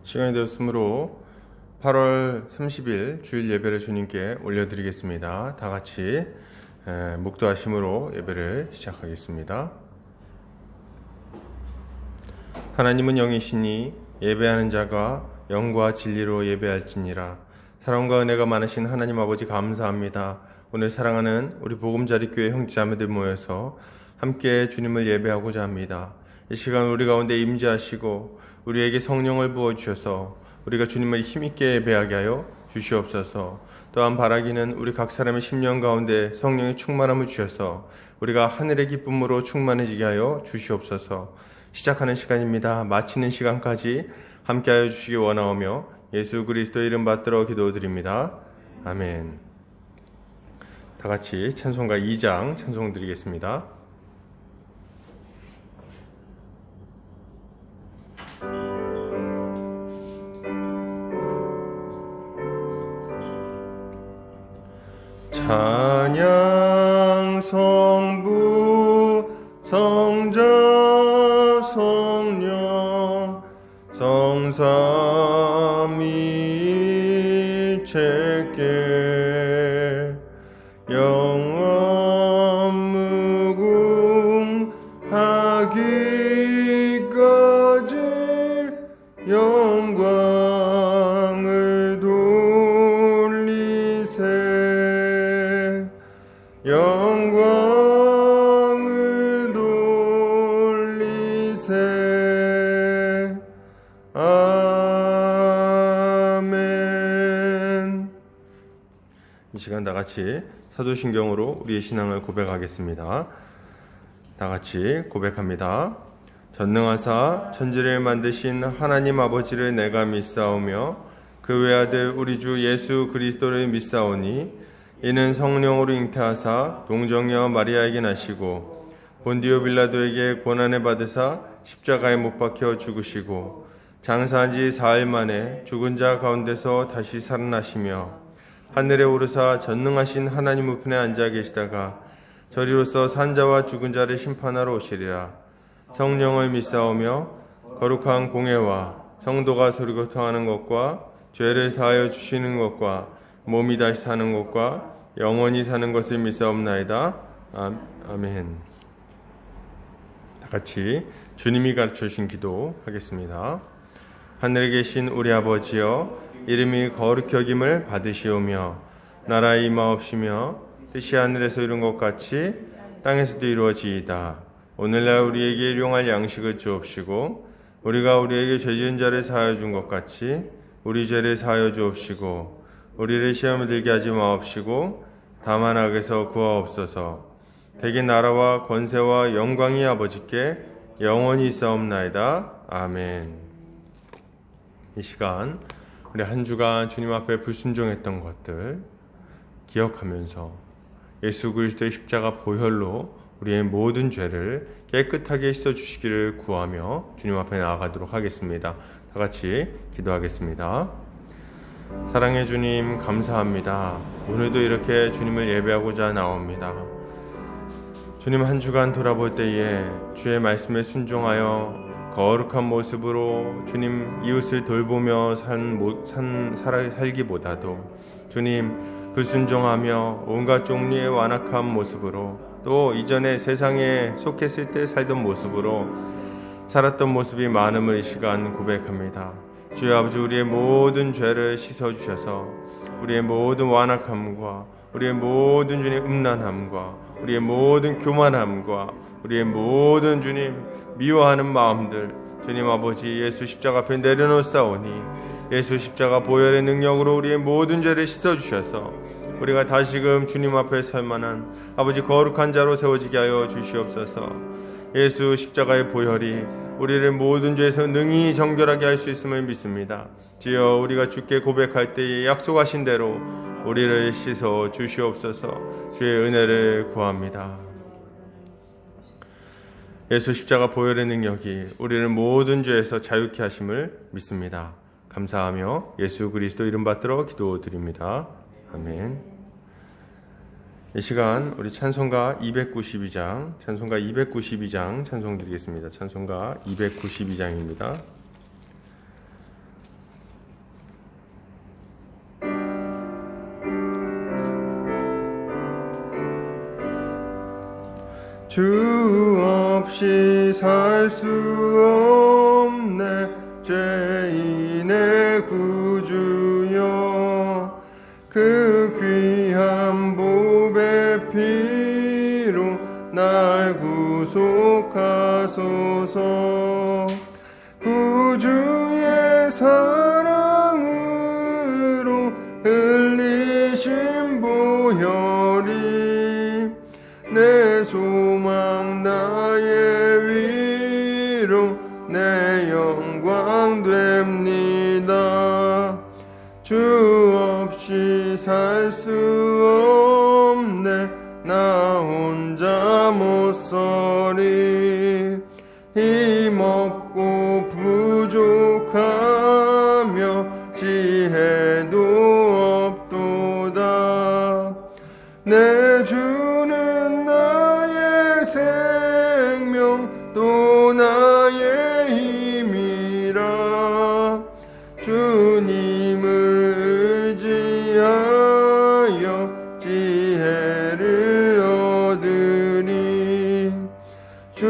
시간이 되었으므로 8월 30일 주일 예배를 주님께 올려드리겠습니다. 다 같이 묵도하심으로 예배를 시작하겠습니다. 하나님은 영이시니 예배하는 자가 영과 진리로 예배할지니라. 사랑과 은혜가 많으신 하나님 아버지 감사합니다. 오늘 사랑하는 우리 보금자리교회 형제자매들 모여서 함께 주님을 예배하고자 합니다. 이 시간 우리 가운데 임재하시고 우리에게 성령을 부어주셔서 우리가 주님을 힘있게 예배하게 하여 주시옵소서. 또한 바라기는 우리 각 사람의 심령 가운데 성령의 충만함을 주셔서 우리가 하늘의 기쁨으로 충만해지게 하여 주시옵소서. 시작하는 시간입니다. 마치는 시간까지 함께하여 주시기 원하오며 예수 그리스도의 이름 받들어 기도드립니다. 아멘. 다 같이 찬송가 2장 찬송 드리겠습니다. 찬양 성부 성자 성령 성삼위일체께 영원 무궁하기까지 영광을 돌리세. 영광을 돌리세. 아멘. 이 시간 다 같이 사도신경으로 우리의 신앙을 고백하겠습니다. 다 같이 고백합니다. 전능하사 천지를 만드신 하나님 아버지를 내가 믿사오며 그 외아들 우리 주 예수 그리스도를 믿사오니 이는 성령으로 잉태하사 동정녀 마리아에게 나시고 본디오 빌라도에게 고난을 받으사 십자가에 못 박혀 죽으시고 장사한 지 사흘 만에 죽은 자 가운데서 다시 살아나시며 하늘에 오르사 전능하신 하나님 우편에 앉아 계시다가 저리로서 산자와 죽은 자를 심판하러 오시리라. 성령을 믿사오며 거룩한 공회와 성도가 소리고통하는 것과 죄를 사하여 주시는 것과 몸이 다시 사는 것과 영원히 사는 것을 믿사옵나이다. 아멘. 다 같이 주님이 가르쳐 주신 기도 하겠습니다. 하늘에 계신 우리 아버지여, 이름이 거룩히 여김을 받으시오며 나라의 임하옵시며 뜻이 하늘에서 이룬 것 같이 땅에서도 이루어지이다. 오늘날 우리에게 일용할 양식을 주옵시고 우리가 우리에게 죄 지은 자를 사하여 준 것 같이 우리 죄를 사하여 주옵시고 우리를 시험에 들게 하지 마옵시고 다만 악에서 구하옵소서. 대개 나라와 권세와 영광이 아버지께 영원히 있사옵나이다. 아멘. 이 시간 우리 한 주간 주님 앞에 불순종했던 것들 기억하면서 예수 그리스도의 십자가 보혈로 우리의 모든 죄를 깨끗하게 씻어주시기를 구하며 주님 앞에 나아가도록 하겠습니다. 다 같이 기도하겠습니다. 사랑의 주님 감사합니다. 오늘도 이렇게 주님을 예배하고자 나옵니다. 주님 한 주간 돌아볼 때에 주의 말씀에 순종하여 거룩한 모습으로 주님 이웃을 돌보며 살기보다도 주님 불순종하며 온갖 종류의 완악한 모습으로 또 이전에 세상에 속했을 때 살던 모습으로 살았던 모습이 많음을 이 시간 고백합니다. 주여 아버지, 우리의 모든 죄를 씻어주셔서 우리의 모든 완악함과 우리의 모든 주님 음란함과 우리의 모든 교만함과 우리의 모든 주님 미워하는 마음들 주님 아버지 예수 십자가 앞에 내려놓사오니 예수 십자가 보혈의 능력으로 우리의 모든 죄를 씻어주셔서 우리가 다시금 주님 앞에 설 만한 아버지 거룩한 자로 세워지게 하여 주시옵소서. 예수 십자가의 보혈이 우리를 모든 죄에서 능히 정결하게 할 수 있음을 믿습니다. 주여 우리가 주께 고백할 때에 약속하신 대로 우리를 씻어 주시옵소서. 주의 은혜를 구합니다. 예수 십자가 보혈의 능력이 우리를 모든 죄에서 자유케 하심을 믿습니다. 감사하며 예수 그리스도 이름 받들어 기도드립니다. 아멘. 이 시간 우리 찬송가 292장 찬송 드리겠습니다. 찬송가 292장입니다. 주 없이 살 수 없네. 죄인의 구주여, 그 귀한 보배 피로 날 구속하소서. 구주의 사랑으로 흘리신 보혈이 내 소망 나의 위로 내 영광 됩니다. 주 없이 살 수 없네. 나 혼자 못 서리. 힘없고 부족하며 지혜도 없도다. 내 주는 나의 생명 또 나의 힘이라. 주님을 의지하여 지혜를 얻으리. 주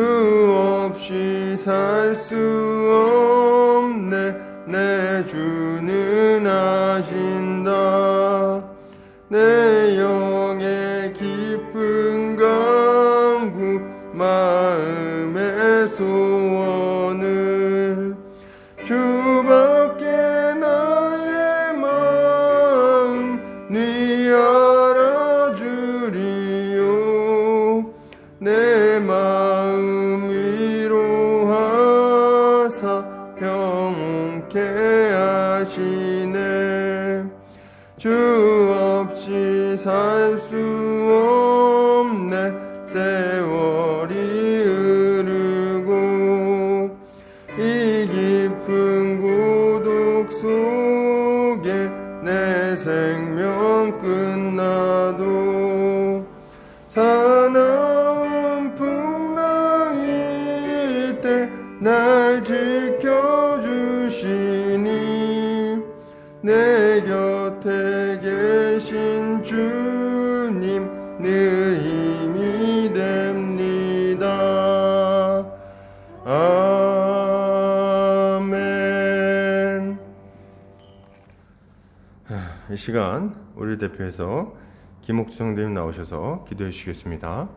없이 살 수 없네. 내 주는 아신다. 내 영의 깊은 간구 마음의 소원을 주밖에 나의 마음 네 알아주리요. 내 마음 위로하사 평온케 하시네. 주 없이 살 수 없네. 세월이 흐르고 이 깊은 고독 속에 내 생명 끝나도 사나운 풍랑일 때 날 지켜주시니 내 곁에 계신 주님 늘 힘이 됩니다. 아멘. 이 시간 우리 대표해서 김옥주 성도님 나오셔서 기도해 주시겠습니다.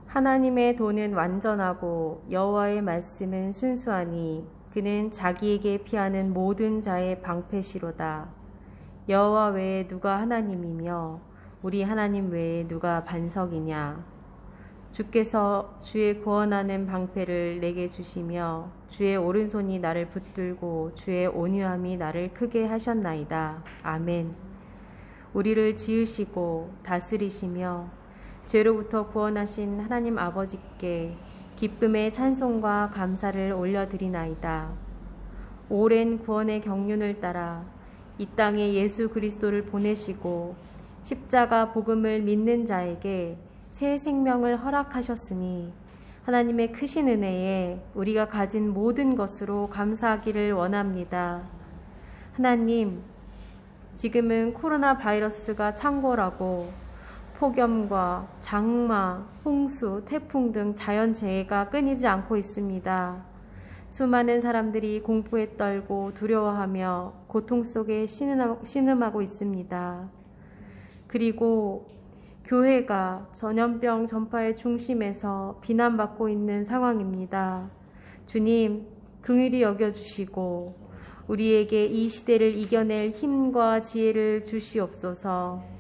하나님의 도는 완전하고 여호와의 말씀은 순수하니 그는 자기에게 피하는 모든 자의 방패시로다. 여호와 외에 누가 하나님이며 우리 하나님 외에 누가 반석이냐. 주께서 주의 구원하는 방패를 내게 주시며 주의 오른손이 나를 붙들고 주의 온유함이 나를 크게 하셨나이다. 아멘. 우리를 지으시고 다스리시며 죄로부터 구원하신 하나님 아버지께 기쁨의 찬송과 감사를 올려드리나이다. 오랜 구원의 경륜을 따라 이 땅에 예수 그리스도를 보내시고 십자가 복음을 믿는 자에게 새 생명을 허락하셨으니 하나님의 크신 은혜에 우리가 가진 모든 것으로 감사하기를 원합니다. 하나님, 지금은 코로나 바이러스가 창궐하고 폭염과 장마, 홍수, 태풍 등 자연재해가 끊이지 않고 있습니다. 수많은 사람들이 공포에 떨고 두려워하며 고통 속에 신음하고 있습니다. 그리고 교회가 전염병 전파의 중심에서 비난받고 있는 상황입니다. 주님, 긍휼히 여겨주시고 우리에게 이 시대를 이겨낼 힘과 지혜를 주시옵소서.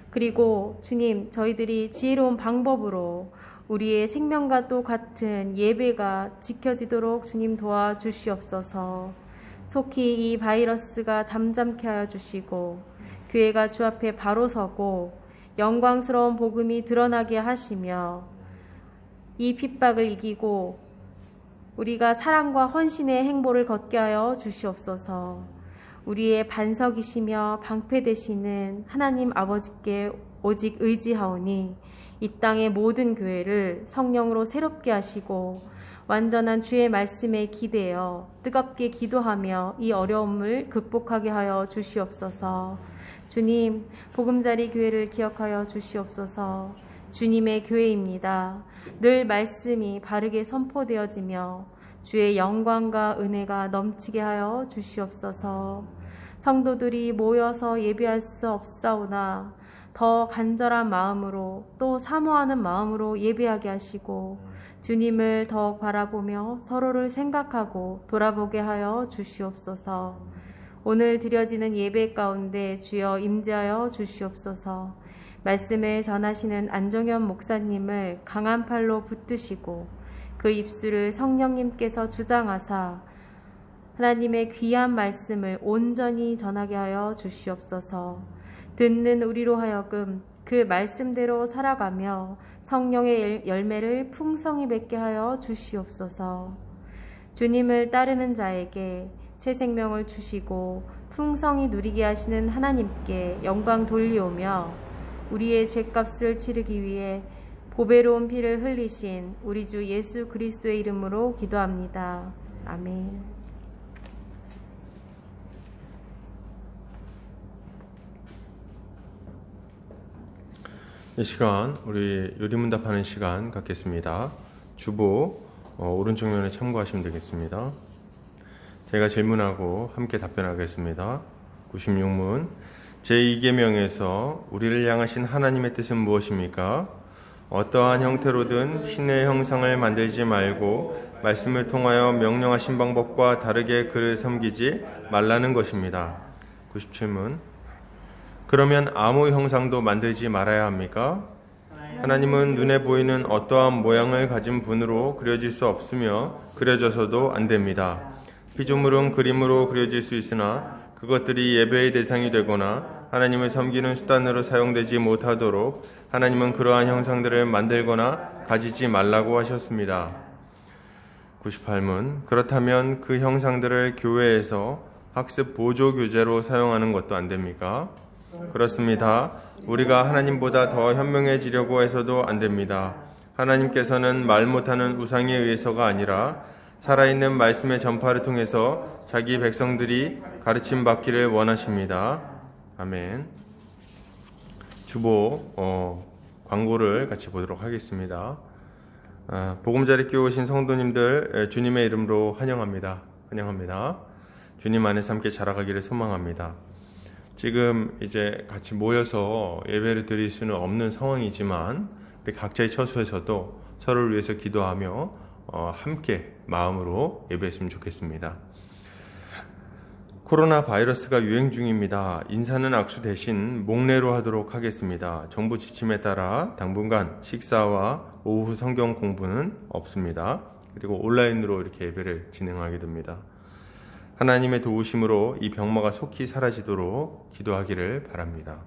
그리고 주님, 저희들이 지혜로운 방법으로 우리의 생명과 똑같은 예배가 지켜지도록 주님 도와주시옵소서. 속히 이 바이러스가 잠잠케 하여 주시고 교회가 주 앞에 바로 서고 영광스러운 복음이 드러나게 하시며 이 핍박을 이기고 우리가 사랑과 헌신의 행보를 걷게 하여 주시옵소서. 우리의 반석이시며 방패 되시는 하나님 아버지께 오직 의지하오니 이 땅의 모든 교회를 성령으로 새롭게 하시고 완전한 주의 말씀에 기대어 뜨겁게 기도하며 이 어려움을 극복하게 하여 주시옵소서. 주님, 보금자리 교회를 기억하여 주시옵소서. 주님의 교회입니다. 늘 말씀이 바르게 선포되어지며 주의 영광과 은혜가 넘치게 하여 주시옵소서. 성도들이 모여서 예배할 수 없사오나 더 간절한 마음으로 또 사모하는 마음으로 예배하게 하시고 주님을 더욱 바라보며 서로를 생각하고 돌아보게 하여 주시옵소서. 오늘 드려지는 예배 가운데 주여 임재하여 주시옵소서. 말씀을 전하시는 안종현 목사님을 강한 팔로 붙드시고 그 입술을 성령님께서 주장하사 하나님의 귀한 말씀을 온전히 전하게 하여 주시옵소서. 듣는 우리로 하여금 그 말씀대로 살아가며 성령의 열매를 풍성히 맺게 하여 주시옵소서. 주님을 따르는 자에게 새 생명을 주시고 풍성히 누리게 하시는 하나님께 영광 돌리오며 우리의 죄값을 치르기 위해 보배로운 피를 흘리신 우리 주 예수 그리스도의 이름으로 기도합니다. 아멘. 이 시간 우리 요리문답하는 시간 갖겠습니다. 주보 오른쪽 면에 참고하시면 되겠습니다. 제가 질문하고 함께 답변하겠습니다. 96문 제2계명에서 우리를 향하신 하나님의 뜻은 무엇입니까? 어떠한 형태로든 신의 형상을 만들지 말고 말씀을 통하여 명령하신 방법과 다르게 그를 섬기지 말라는 것입니다. 97문 그러면 아무 형상도 만들지 말아야 합니까? 하나님은 눈에 보이는 어떠한 모양을 가진 분으로 그려질 수 없으며 그려져서도 안 됩니다. 피조물은 그림으로 그려질 수 있으나 그것들이 예배의 대상이 되거나 하나님을 섬기는 수단으로 사용되지 못하도록 하나님은 그러한 형상들을 만들거나 가지지 말라고 하셨습니다. 98문 그렇다면 그 형상들을 교회에서 학습 보조 교재로 사용하는 것도 안 됩니까? 그렇습니다. 우리가 하나님보다 더 현명해지려고 해서도 안 됩니다. 하나님께서는 말 못하는 우상에 의해서가 아니라 살아있는 말씀의 전파를 통해서 자기 백성들이 가르침 받기를 원하십니다. 아멘. 주보 광고를 같이 보도록 하겠습니다. 보금자리 끼워 오신 성도님들 주님의 이름으로 환영합니다. 환영합니다. 주님 안에서 함께 자라가기를 소망합니다. 지금 이제 같이 모여서 예배를 드릴 수는 없는 상황이지만 우리 각자의 처소에서도 서로를 위해서 기도하며 함께 마음으로 예배했으면 좋겠습니다. 코로나 바이러스가 유행 중입니다. 인사는 악수 대신 목례로 하도록 하겠습니다. 정부 지침에 따라 당분간 식사와 오후 성경 공부는 없습니다. 그리고 온라인으로 이렇게 예배를 진행하게 됩니다. 하나님의 도우심으로 이 병마가 속히 사라지도록 기도하기를 바랍니다.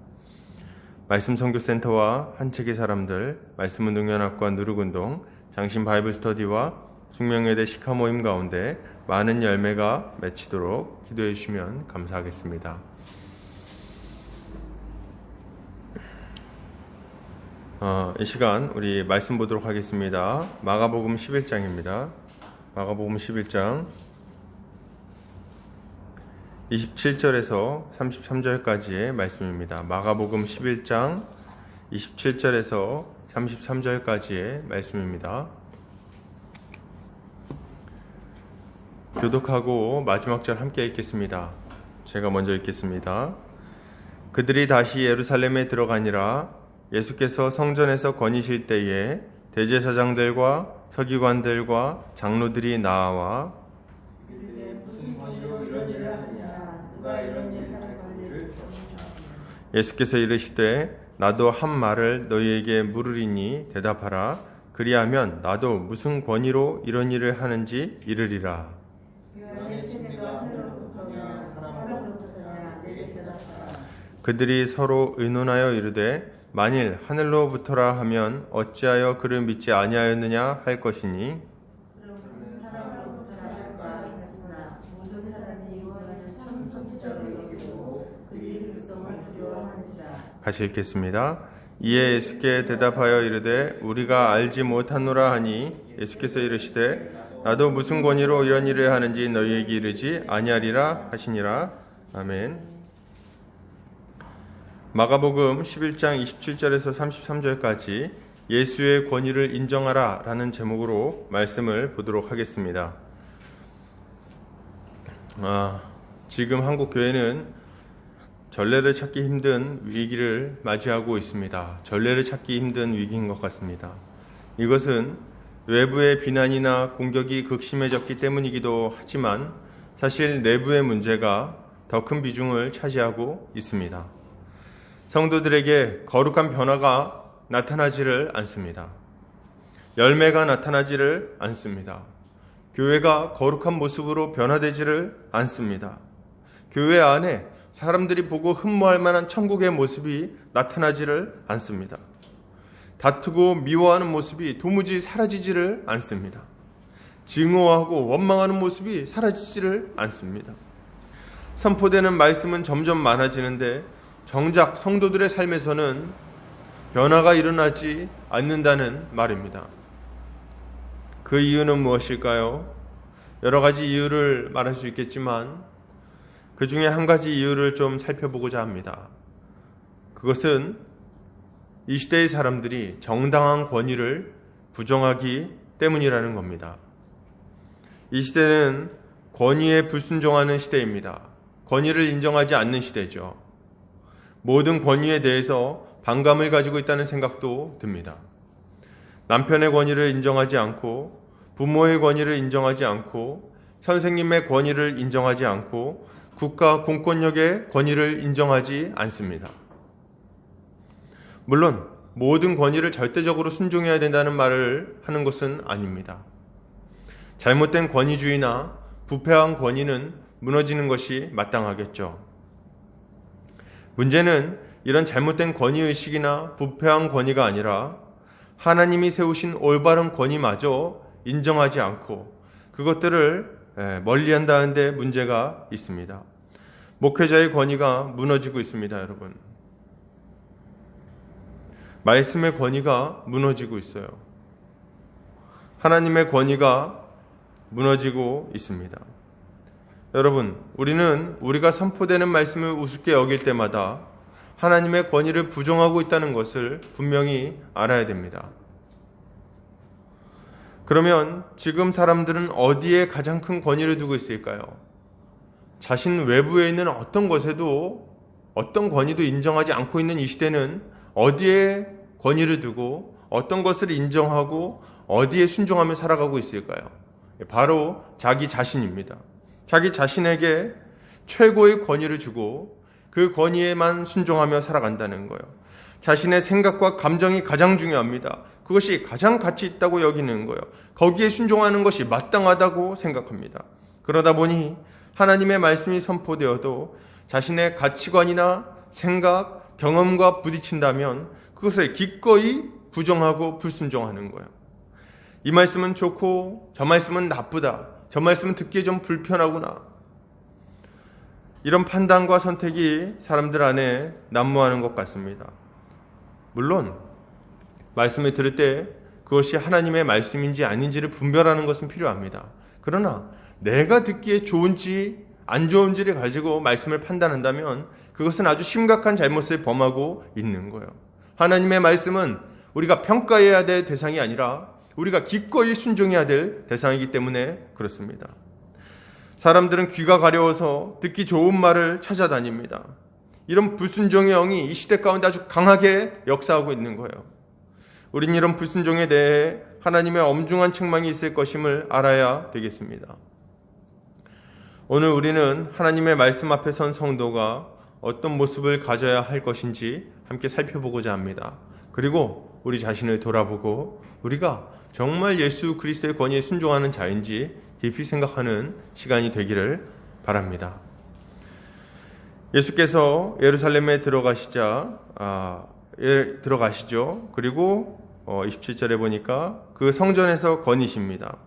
말씀 선교센터와 한책의 사람들, 말씀운동연합과 누룩운동, 장신 바이블 스터디와 숙명여대 시카 모임 가운데 많은 열매가 맺히도록 기도해 주시면 감사하겠습니다. 이 시간 우리 말씀 보도록 하겠습니다. 마가복음 11장입니다. 마가복음 11장 27절에서 33절까지의 말씀입니다. 마가복음 11장 27절에서 33절까지의 말씀입니다. 교독하고 마지막 절 함께 읽겠습니다. 제가 먼저 읽겠습니다. 그들이 다시 예루살렘에 들어가니라. 예수께서 성전에서 거니실 때에 대제사장들과 서기관들과 장로들이 나와 예수께서 이르시되 나도 한 말을 너희에게 물으리니 대답하라. 그리하면 나도 무슨 권위로 이런 일을 하는지 이르리라. 그들이 서로 의논하여 이르되 만일 하늘로부터라 하면 어찌하여 그를 믿지 아니하였느냐 할 것이니 같이 읽겠습니다. 이에 예수께 대답하여 이르되 우리가 알지 못하노라 하니 예수께서 이르시되 나도 무슨 권위로 이런 일을 하는지 너희에게 이르지 아니하리라 하시니라. 아멘. 마가복음 11장 27절에서 33절까지 예수의 권위를 인정하라 라는 제목으로 말씀을 보도록 하겠습니다. 지금 한국 교회는 전례를 찾기 힘든 위기를 맞이하고 있습니다. 전례를 찾기 힘든 위기인 것 같습니다. 이것은 외부의 비난이나 공격이 극심해졌기 때문이기도 하지만 사실 내부의 문제가 더 큰 비중을 차지하고 있습니다. 성도들에게 거룩한 변화가 나타나지를 않습니다. 열매가 나타나지를 않습니다. 교회가 거룩한 모습으로 변화되지를 않습니다. 교회 안에 사람들이 보고 흠모할 만한 천국의 모습이 나타나지를 않습니다. 다투고 미워하는 모습이 도무지 사라지지를 않습니다. 증오하고 원망하는 모습이 사라지지를 않습니다. 선포되는 말씀은 점점 많아지는데 정작 성도들의 삶에서는 변화가 일어나지 않는다는 말입니다. 그 이유는 무엇일까요? 여러 가지 이유를 말할 수 있겠지만 그 중에 한 가지 이유를 좀 살펴보고자 합니다. 그것은 이 시대의 사람들이 정당한 권위를 부정하기 때문이라는 겁니다. 이 시대는 권위에 불순종하는 시대입니다. 권위를 인정하지 않는 시대죠. 모든 권위에 대해서 반감을 가지고 있다는 생각도 듭니다. 남편의 권위를 인정하지 않고 부모의 권위를 인정하지 않고 선생님의 권위를 인정하지 않고 국가 공권력의 권위를 인정하지 않습니다. 물론 모든 권위를 절대적으로 순종해야 된다는 말을 하는 것은 아닙니다. 잘못된 권위주의나 부패한 권위는 무너지는 것이 마땅하겠죠. 문제는 이런 잘못된 권위의식이나 부패한 권위가 아니라 하나님이 세우신 올바른 권위마저 인정하지 않고 그것들을 멀리한다는 데 문제가 있습니다. 목회자의 권위가 무너지고 있습니다, 여러분. 말씀의 권위가 무너지고 있어요. 하나님의 권위가 무너지고 있습니다. 여러분, 우리는 우리가 선포되는 말씀을 우습게 여길 때마다 하나님의 권위를 부정하고 있다는 것을 분명히 알아야 됩니다. 그러면 지금 사람들은 어디에 가장 큰 권위를 두고 있을까요? 자신 외부에 있는 어떤 것에도 어떤 권위도 인정하지 않고 있는 이 시대는 어디에 권위를 두고 어떤 것을 인정하고 어디에 순종하며 살아가고 있을까요? 바로 자기 자신입니다. 자기 자신에게 최고의 권위를 주고 그 권위에만 순종하며 살아간다는 거예요. 자신의 생각과 감정이 가장 중요합니다. 그것이 가장 가치 있다고 여기는 거예요. 거기에 순종하는 것이 마땅하다고 생각합니다. 그러다 보니 하나님의 말씀이 선포되어도 자신의 가치관이나 생각, 경험과 부딪힌다면 그것을 기꺼이 부정하고 불순종하는 거예요. 이 말씀은 좋고 저 말씀은 나쁘다. 저 말씀은 듣기에 좀 불편하구나. 이런 판단과 선택이 사람들 안에 난무하는 것 같습니다. 물론 말씀을 들을 때 그것이 하나님의 말씀인지 아닌지를 분별하는 것은 필요합니다. 그러나 내가 듣기에 좋은지 안 좋은지를 가지고 말씀을 판단한다면 그것은 아주 심각한 잘못을 범하고 있는 거예요. 하나님의 말씀은 우리가 평가해야 될 대상이 아니라 우리가 기꺼이 순종해야 될 대상이기 때문에 그렇습니다. 사람들은 귀가 가려워서 듣기 좋은 말을 찾아다닙니다. 이런 불순종의 영이 이 시대 가운데 아주 강하게 역사하고 있는 거예요. 우린 이런 불순종에 대해 하나님의 엄중한 책망이 있을 것임을 알아야 되겠습니다. 오늘 우리는 하나님의 말씀 앞에 선 성도가 어떤 모습을 가져야 할 것인지 함께 살펴보고자 합니다. 그리고 우리 자신을 돌아보고 우리가 정말 예수 그리스도의 권위에 순종하는 자인지 깊이 생각하는 시간이 되기를 바랍니다. 예수께서 예루살렘에 들어가시죠. 그리고 27절에 보니까 그 성전에서 거니십니다.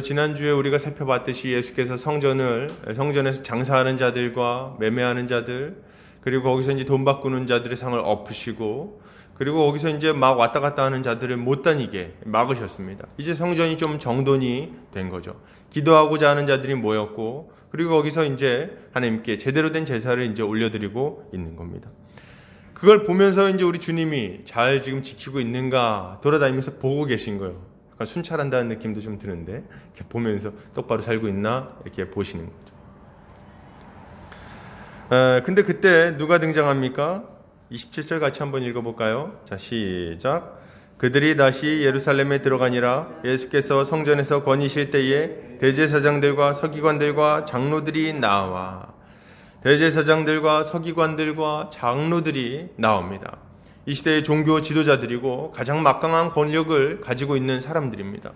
지난주에 우리가 살펴봤듯이 예수께서 성전에서 장사하는 자들과 매매하는 자들, 그리고 거기서 이제 돈 바꾸는 자들의 상을 엎으시고, 그리고 거기서 이제 막 왔다 갔다 하는 자들을 못 다니게 막으셨습니다. 이제 성전이 좀 정돈이 된 거죠. 기도하고자 하는 자들이 모였고, 그리고 거기서 이제 하나님께 제대로 된 제사를 이제 올려드리고 있는 겁니다. 그걸 보면서 이제 우리 주님이 잘 지금 지키고 있는가 돌아다니면서 보고 계신 거예요. 약간 순찰한다는 느낌도 좀 드는데, 이렇게 보면서 똑바로 살고 있나 이렇게 보시는 거죠. 근데 그때 누가 등장합니까? 27절 같이 한번 읽어볼까요? 자, 시작. 그들이 다시 예루살렘에 들어가니라. 예수께서 성전에서 거니실 때에 대제사장들과 서기관들과 장로들이 나와. 대제사장들과 서기관들과 장로들이 나옵니다. 이 시대의 종교 지도자들이고 가장 막강한 권력을 가지고 있는 사람들입니다.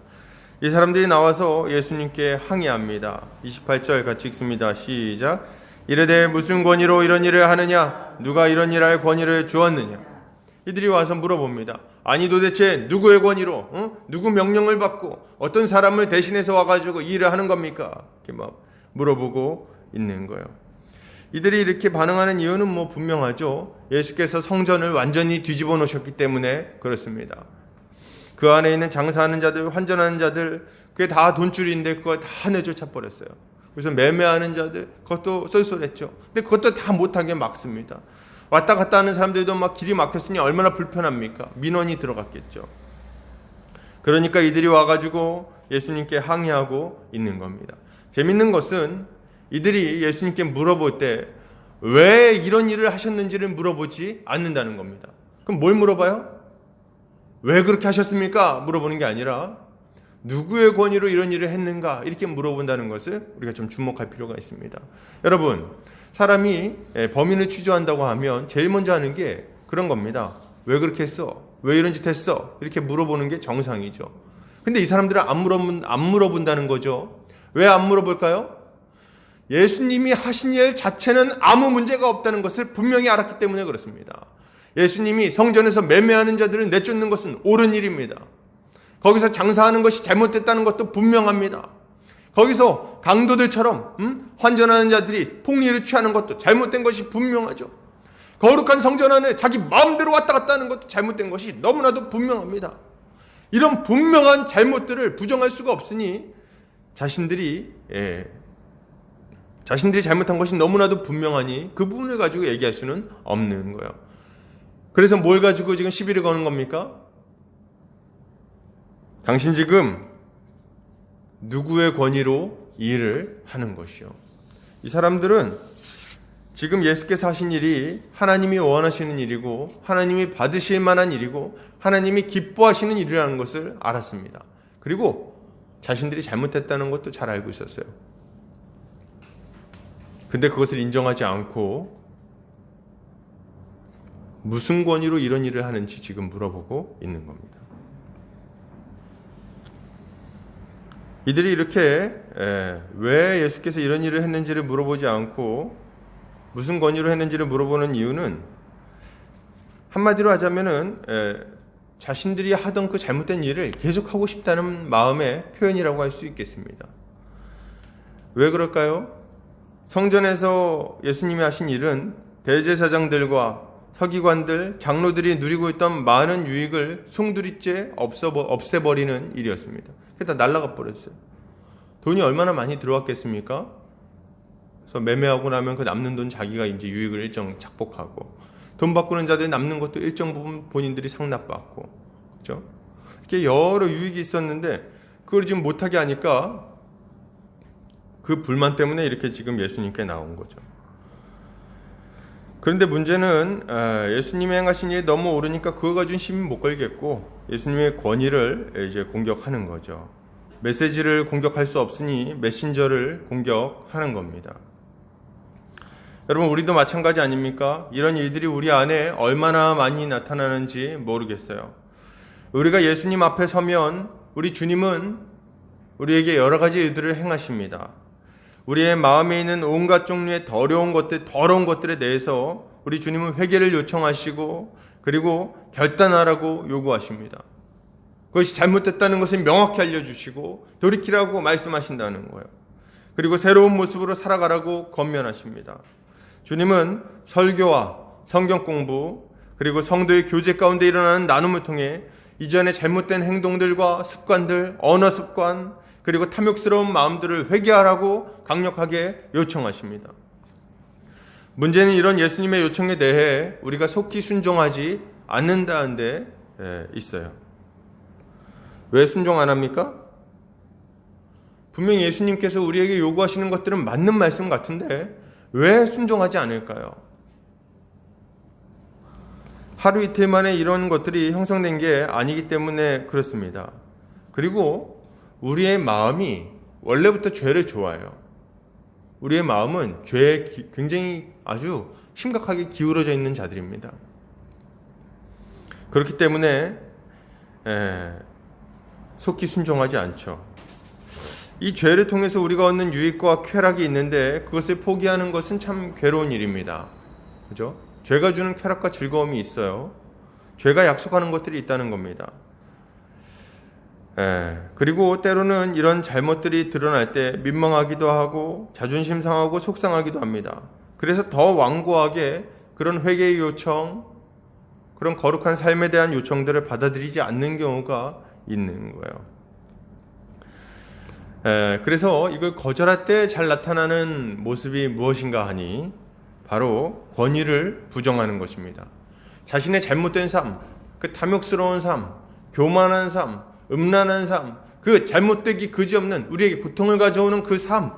이 사람들이 나와서 예수님께 항의합니다. 28절 같이 읽습니다. 시작. 이르되 무슨 권위로 이런 일을 하느냐? 누가 이런 일할 권위를 주었느냐? 이들이 와서 물어봅니다. 아니 도대체 누구의 권위로, 누구 명령을 받고 어떤 사람을 대신해서 와가지고 이 일을 하는 겁니까? 이렇게 막 물어보고 있는 거예요. 이들이 이렇게 반응하는 이유는 뭐 분명하죠. 예수께서 성전을 완전히 뒤집어 놓으셨기 때문에 그렇습니다. 그 안에 있는 장사하는 자들, 환전하는 자들, 그게 다 돈줄인데 그걸 다 내쫓아 버렸어요. 그래서 매매하는 자들, 그것도 쏠쏠했죠. 근데 그것도 다 못하게 막습니다. 왔다 갔다 하는 사람들도 막 길이 막혔으니 얼마나 불편합니까? 민원이 들어갔겠죠. 그러니까 이들이 와가지고 예수님께 항의하고 있는 겁니다. 재밌는 것은 이들이 예수님께 물어볼 때 왜 이런 일을 하셨는지를 물어보지 않는다는 겁니다. 그럼 뭘 물어봐요? 왜 그렇게 하셨습니까? 물어보는 게 아니라 누구의 권위로 이런 일을 했는가? 이렇게 물어본다는 것을 우리가 좀 주목할 필요가 있습니다. 여러분, 사람이 범인을 취조한다고 하면 제일 먼저 하는 게 그런 겁니다. 왜 그렇게 했어? 왜 이런 짓 했어? 이렇게 물어보는 게 정상이죠. 근데 이 사람들은 안 물어본다는 거죠. 왜 안 물어볼까요? 예수님이 하신 일 자체는 아무 문제가 없다는 것을 분명히 알았기 때문에 그렇습니다. 예수님이 성전에서 매매하는 자들을 내쫓는 것은 옳은 일입니다. 거기서 장사하는 것이 잘못됐다는 것도 분명합니다. 거기서 강도들처럼 환전하는 자들이 폭리를 취하는 것도 잘못된 것이 분명하죠. 거룩한 성전 안에 자기 마음대로 왔다 갔다 하는 것도 잘못된 것이 너무나도 분명합니다. 이런 분명한 잘못들을 부정할 수가 없으니 자신들이 잘못한 것이 너무나도 분명하니 그 부분을 가지고 얘기할 수는 없는 거예요. 그래서 뭘 가지고 지금 시비를 거는 겁니까? 당신 지금 누구의 권위로 이 일을 하는 것이요. 이 사람들은 지금 예수께서 하신 일이 하나님이 원하시는 일이고 하나님이 받으실 만한 일이고 하나님이 기뻐하시는 일이라는 것을 알았습니다. 그리고 자신들이 잘못했다는 것도 잘 알고 있었어요. 근데 그것을 인정하지 않고 무슨 권위로 이런 일을 하는지 지금 물어보고 있는 겁니다. 이들이 이렇게 왜 예수께서 이런 일을 했는지를 물어보지 않고 무슨 권위로 했는지를 물어보는 이유는 한마디로 하자면은 자신들이 하던 그 잘못된 일을 계속하고 싶다는 마음의 표현이라고 할 수 있겠습니다. 왜 그럴까요? 성전에서 예수님이 하신 일은 대제사장들과 서기관들, 장로들이 누리고 있던 많은 유익을 송두리째 없애버리는 일이었습니다. 그게 다 날아가 버렸어요. 돈이 얼마나 많이 들어왔겠습니까? 그래서 매매하고 나면 그 남는 돈 자기가 이제 유익을 일정 착복하고, 돈 바꾸는 자들 남는 것도 일정 부분 본인들이 상납받고, 그렇죠? 이렇게 여러 유익이 있었는데 그걸 지금 못하게 하니까 그 불만 때문에 이렇게 지금 예수님께 나온 거죠. 그런데 문제는 예수님이 행하신 일이 너무 옳으니까 그거 가지고는 시비 못 걸겠고 예수님의 권위를 이제 공격하는 거죠. 메시지를 공격할 수 없으니 메신저를 공격하는 겁니다. 여러분, 우리도 마찬가지 아닙니까? 이런 일들이 우리 안에 얼마나 많이 나타나는지 모르겠어요. 우리가 예수님 앞에 서면 우리 주님은 우리에게 여러 가지 일들을 행하십니다. 우리의 마음에 있는 온갖 종류의 더러운 것들에 대해서 우리 주님은 회개를 요청하시고 그리고 결단하라고 요구하십니다. 그것이 잘못됐다는 것을 명확히 알려주시고 돌이키라고 말씀하신다는 거예요. 그리고 새로운 모습으로 살아가라고 권면하십니다. 주님은 설교와 성경 공부 그리고 성도의 교제 가운데 일어나는 나눔을 통해 이전에 잘못된 행동들과 습관들, 언어 습관, 그리고 탐욕스러운 마음들을 회개하라고 강력하게 요청하십니다. 문제는 이런 예수님의 요청에 대해 우리가 속히 순종하지 않는다는 데 있어요. 왜 순종 안 합니까? 분명히 예수님께서 우리에게 요구하시는 것들은 맞는 말씀 같은데 왜 순종하지 않을까요? 하루 이틀 만에 이런 것들이 형성된 게 아니기 때문에 그렇습니다. 그리고 우리의 마음이 원래부터 죄를 좋아해요. 우리의 마음은 죄에 굉장히 아주 심각하게 기울어져 있는 자들입니다. 그렇기 때문에 속히 순종하지 않죠. 이 죄를 통해서 우리가 얻는 유익과 쾌락이 있는데 그것을 포기하는 것은 참 괴로운 일입니다. 그죠? 죄가 주는 쾌락과 즐거움이 있어요. 죄가 약속하는 것들이 있다는 겁니다. 그리고 때로는 이런 잘못들이 드러날 때 민망하기도 하고 자존심 상하고 속상하기도 합니다. 그래서 더 완고하게 그런 회개의 요청, 그런 거룩한 삶에 대한 요청들을 받아들이지 않는 경우가 있는 거예요. 그래서 이걸 거절할 때 잘 나타나는 모습이 무엇인가 하니 바로 권위를 부정하는 것입니다. 자신의 잘못된 삶, 그 탐욕스러운 삶, 교만한 삶, 음란한 삶, 그 잘못되기 그지없는 우리에게 고통을 가져오는 그 삶,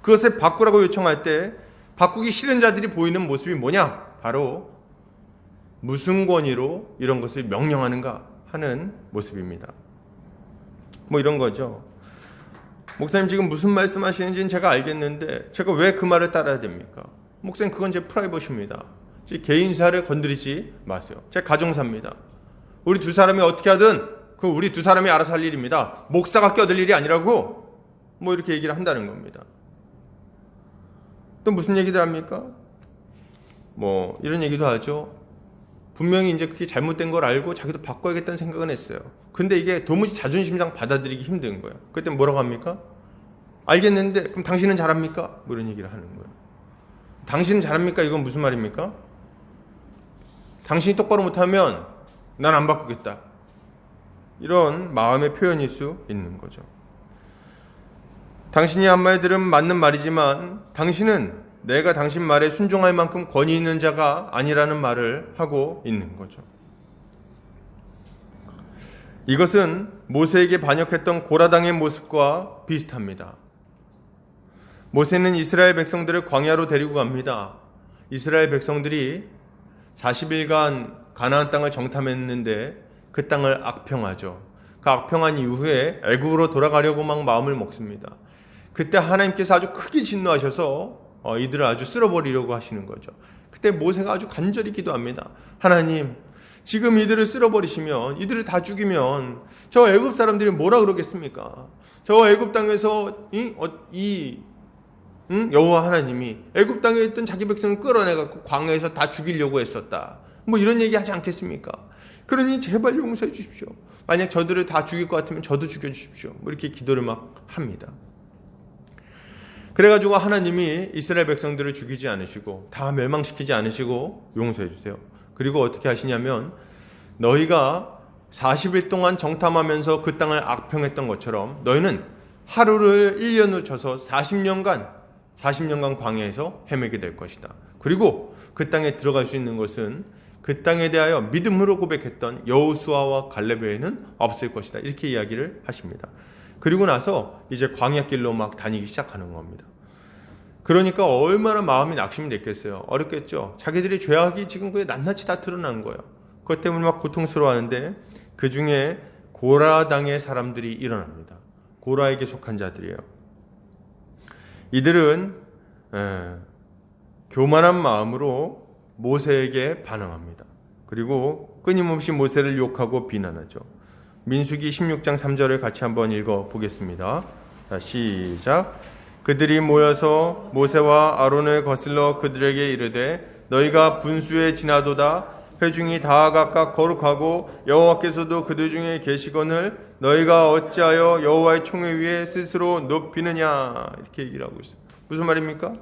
그것을 바꾸라고 요청할 때 바꾸기 싫은 자들이 보이는 모습이 뭐냐? 바로 무슨 권위로 이런 것을 명령하는가 하는 모습입니다. 뭐 이런 거죠. 목사님 지금 무슨 말씀하시는지는 제가 알겠는데 제가 왜 그 말을 따라야 됩니까? 목사님 그건 제 프라이버시입니다. 제 개인사를 건드리지 마세요. 제 가정사입니다. 우리 두 사람이 어떻게 하든 그 우리 두 사람이 알아서 할 일입니다. 목사가 껴들 일이 아니라고 뭐 이렇게 얘기를 한다는 겁니다. 또 무슨 얘기들 합니까? 뭐 이런 얘기도 하죠. 분명히 이제 그게 잘못된 걸 알고 자기도 바꿔야겠다는 생각은 했어요. 근데 이게 도무지 자존심상 받아들이기 힘든 거예요. 그때 뭐라고 합니까? 알겠는데 그럼 당신은 잘합니까? 뭐 이런 얘기를 하는 거예요. 당신은 잘합니까? 이건 무슨 말입니까? 당신이 똑바로 못하면 난 안 바꾸겠다. 이런 마음의 표현일 수 있는 거죠. 당신이 한 말들은 맞는 말이지만 당신은 내가 당신 말에 순종할 만큼 권위 있는 자가 아니라는 말을 하고 있는 거죠. 이것은 모세에게 반역했던 고라당의 모습과 비슷합니다. 모세는 이스라엘 백성들을 광야로 데리고 갑니다. 이스라엘 백성들이 40일간 가나안 땅을 정탐했는데 그 땅을 악평하죠. 그 악평한 이후에 애굽으로 돌아가려고 막 마음을 먹습니다. 그때 하나님께서 아주 크게 진노하셔서 이들을 아주 쓸어버리려고 하시는 거죠. 그때 모세가 아주 간절히 기도합니다. 하나님, 지금 이들을 쓸어버리시면, 이들을 다 죽이면 저 애굽 사람들이 뭐라 그러겠습니까? 저 애굽 땅에서 여호와 하나님이 애굽 땅에 있던 자기 백성을 끌어내갖고 광야에서 다 죽이려고 했었다. 뭐 이런 얘기 하지 않겠습니까? 그러니 제발 용서해 주십시오. 만약 저들을 다 죽일 것 같으면 저도 죽여주십시오. 뭐 이렇게 기도를 막 합니다. 그래가지고 하나님이 이스라엘 백성들을 죽이지 않으시고 다 멸망시키지 않으시고 용서해 주세요. 그리고 어떻게 하시냐면 너희가 40일 동안 정탐하면서 그 땅을 악평했던 것처럼 너희는 하루를 1년으로 쳐서 40년간 광야에서 헤매게 될 것이다. 그리고 그 땅에 들어갈 수 있는 것은 그 땅에 대하여 믿음으로 고백했던 여호수아와 갈렙 외에는 없을 것이다. 이렇게 이야기를 하십니다. 그리고 나서 이제 광야길로 막 다니기 시작하는 겁니다. 그러니까 얼마나 마음이 낙심이 됐겠어요. 어렵겠죠. 자기들이 죄악이 지금 그게 낱낱이 다 드러난 거예요. 그것 때문에 막 고통스러워하는데 그 중에 고라당의 사람들이 일어납니다. 고라에게 속한 자들이에요. 이들은 교만한 마음으로 모세에게 반항합니다. 그리고 끊임없이 모세를 욕하고 비난하죠. 민수기 16장 3절을 같이 한번 읽어보겠습니다. 자, 시작. 그들이 모여서 모세와 아론을 거슬러 그들에게 이르되 너희가 분수에 지나도다 회중이 다 각각 거룩하고 여호와께서도 그들 중에 계시거늘 너희가 어찌하여 여호와의 총회 위에 스스로 높이느냐 이렇게 얘기를 하고 있어요. 무슨 말입니까?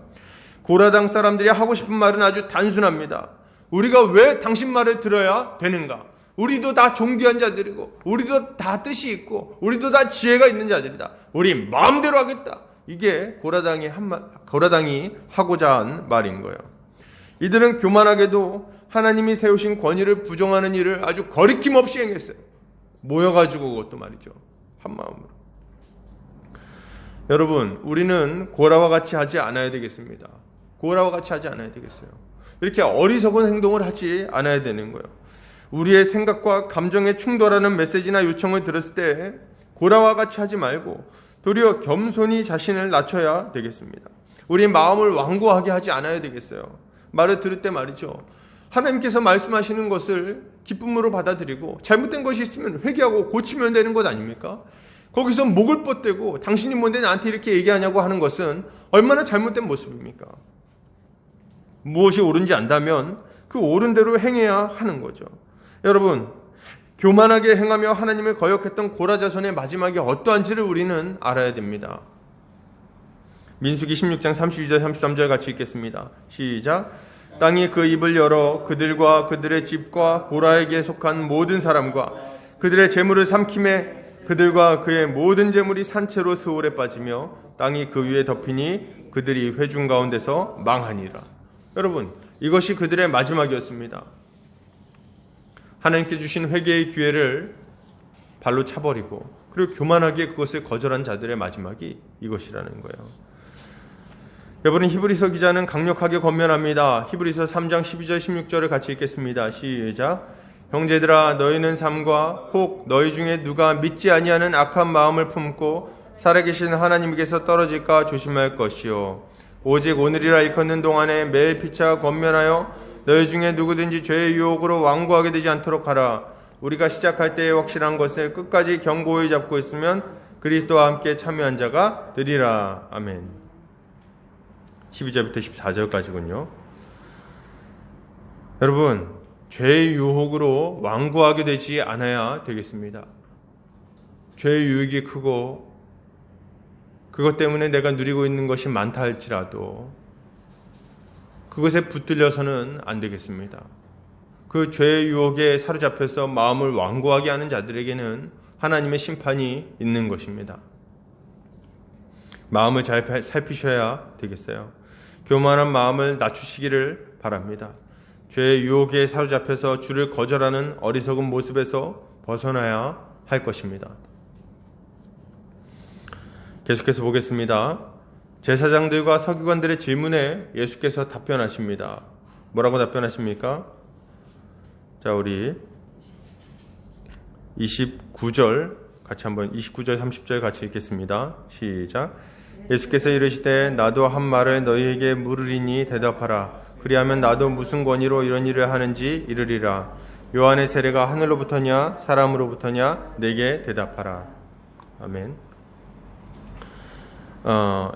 고라당 사람들이 하고 싶은 말은 아주 단순합니다. 우리가 왜 당신 말을 들어야 되는가? 우리도 다 존귀한 자들이고 우리도 다 뜻이 있고 우리도 다 지혜가 있는 자들이다. 우리 마음대로 하겠다. 이게 고라당이 하고자 한 말인 거예요. 이들은 교만하게도 하나님이 세우신 권위를 부정하는 일을 아주 거리낌 없이 행했어요. 모여가지고 그것도 말이죠. 한 마음으로. 여러분, 우리는 고라와 같이 하지 않아야 되겠습니다. 고라와 같이 하지 않아야 되겠어요. 이렇게 어리석은 행동을 하지 않아야 되는 거예요. 우리의 생각과 감정에 충돌하는 메시지나 요청을 들었을 때 고라와 같이 하지 말고 도리어 겸손히 자신을 낮춰야 되겠습니다. 우리 마음을 완고하게 하지 않아야 되겠어요. 말을 들을 때 말이죠. 하나님께서 말씀하시는 것을 기쁨으로 받아들이고 잘못된 것이 있으면 회개하고 고치면 되는 것 아닙니까? 거기서 목을 뻗대고 당신이 뭔데 나한테 이렇게 얘기하냐고 하는 것은 얼마나 잘못된 모습입니까? 무엇이 옳은지 안다면 그 옳은 대로 행해야 하는 거죠. 여러분, 교만하게 행하며 하나님을 거역했던 고라 자손의 마지막이 어떠한지를 우리는 알아야 됩니다. 민수기 16장 32절 33절 같이 읽겠습니다. 시작. 땅이 그 입을 열어 그들과 그들의 집과 고라에게 속한 모든 사람과 그들의 재물을 삼킴에 그들과 그의 모든 재물이 산채로 스올에 빠지며 땅이 그 위에 덮이니 그들이 회중 가운데서 망하니라. 여러분, 이것이 그들의 마지막이었습니다. 하나님께 주신 회개의 기회를 발로 차버리고 그리고 교만하게 그것을 거절한 자들의 마지막이 이것이라는 거예요. 여러분, 히브리서 기자는 강력하게 권면합니다. 히브리서 3장 12절 16절을 같이 읽겠습니다. 시작. 형제들아, 너희는 삶과 혹 너희 중에 누가 믿지 아니하는 악한 마음을 품고 살아계신 하나님께서 떨어질까 조심할 것이요. 오직 오늘이라 일컫는 동안에 매일 피차 권면하여 너희 중에 누구든지 죄의 유혹으로 완고하게 되지 않도록 하라. 우리가 시작할 때에 확실한 것을 끝까지 견고히 잡고 있으면 그리스도와 함께 참여한 자가 되리라. 아멘. 12절부터 14절까지군요. 여러분, 죄의 유혹으로 완고하게 되지 않아야 되겠습니다. 죄의 유혹이 크고 그것 때문에 내가 누리고 있는 것이 많다 할지라도 그것에 붙들려서는 안 되겠습니다. 그 죄의 유혹에 사로잡혀서 마음을 완고하게 하는 자들에게는 하나님의 심판이 있는 것입니다. 마음을 잘 살피셔야 되겠어요. 교만한 마음을 낮추시기를 바랍니다. 죄의 유혹에 사로잡혀서 주를 거절하는 어리석은 모습에서 벗어나야 할 것입니다. 계속해서 보겠습니다. 제사장들과 서기관들의 질문에 예수께서 답변하십니다. 뭐라고 답변하십니까? 자, 우리 29절 같이 한번 29절 30절 같이 읽겠습니다. 시작. 예수께서 이르시되 나도 한 말을 너희에게 물으리니 대답하라. 그리하면 나도 무슨 권위로 이런 일을 하는지 이르리라. 요한의 세례가 하늘로부터냐 사람으로부터냐 내게 대답하라. 아멘.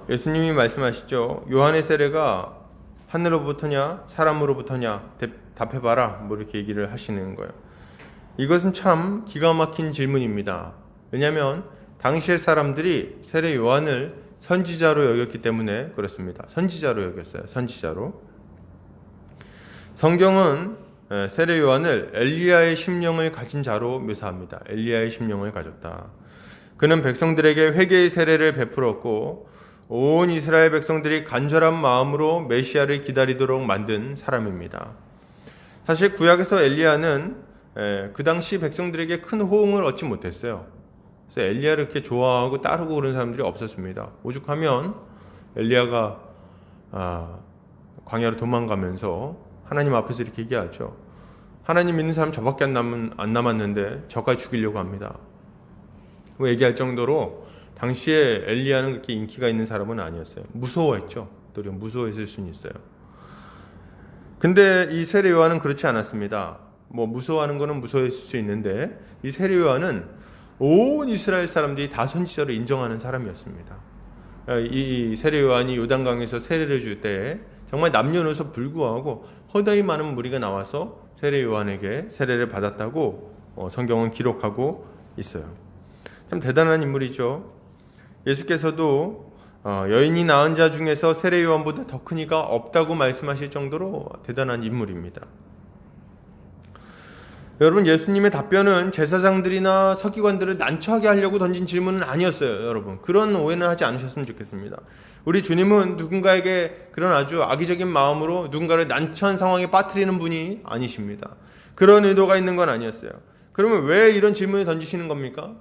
예수님이 말씀하시죠. 요한의 세례가 하늘로부터냐 사람으로부터냐 답해봐라. 뭐 이렇게 얘기를 하시는 거예요. 이것은 참 기가 막힌 질문입니다. 왜냐하면 당시의 사람들이 세례 요한을 선지자로 여겼기 때문에 그렇습니다. 선지자로 여겼어요. 선지자로. 성경은 세례 요한을 엘리야의 심령을 가진 자로 묘사합니다. 엘리야의 심령을 가졌다. 그는 백성들에게 회개의 세례를 베풀었고 온 이스라엘 백성들이 간절한 마음으로 메시아를 기다리도록 만든 사람입니다. 사실 구약에서 엘리야는 그 당시 백성들에게 큰 호응을 얻지 못했어요. 그래서 엘리야를 이렇게 좋아하고 따르고 그런 사람들이 없었습니다. 오죽하면 엘리야가 광야로 도망가면서 하나님 앞에서 이렇게 얘기하죠. 하나님 믿는 사람 저밖에 안 남았는데 저까지 죽이려고 합니다. 얘기할 정도로 당시에 엘리야는 그렇게 인기가 있는 사람은 아니었어요. 무서워했죠. 또 무서워했을 수는 있어요. 근데 이 세례 요한은 그렇지 않았습니다. 뭐 무서워하는 거는 무서워했을 수 있는데 이 세례 요한은 온 이스라엘 사람들이 다 선지자로 인정하는 사람이었습니다. 이 세례 요한이 요단강에서 세례를 줄 때 정말 남녀노소 불구하고 허다히 많은 무리가 나와서 세례 요한에게 세례를 받았다고 성경은 기록하고 있어요. 참 대단한 인물이죠. 예수께서도 여인이 낳은 자 중에서 세례 요한보다 더 큰 이가 없다고 말씀하실 정도로 대단한 인물입니다. 여러분, 예수님의 답변은 제사장들이나 서기관들을 난처하게 하려고 던진 질문은 아니었어요. 여러분, 그런 오해는 하지 않으셨으면 좋겠습니다. 우리 주님은 누군가에게 그런 아주 악의적인 마음으로 누군가를 난처한 상황에 빠뜨리는 분이 아니십니다. 그런 의도가 있는 건 아니었어요. 그러면 왜 이런 질문을 던지시는 겁니까?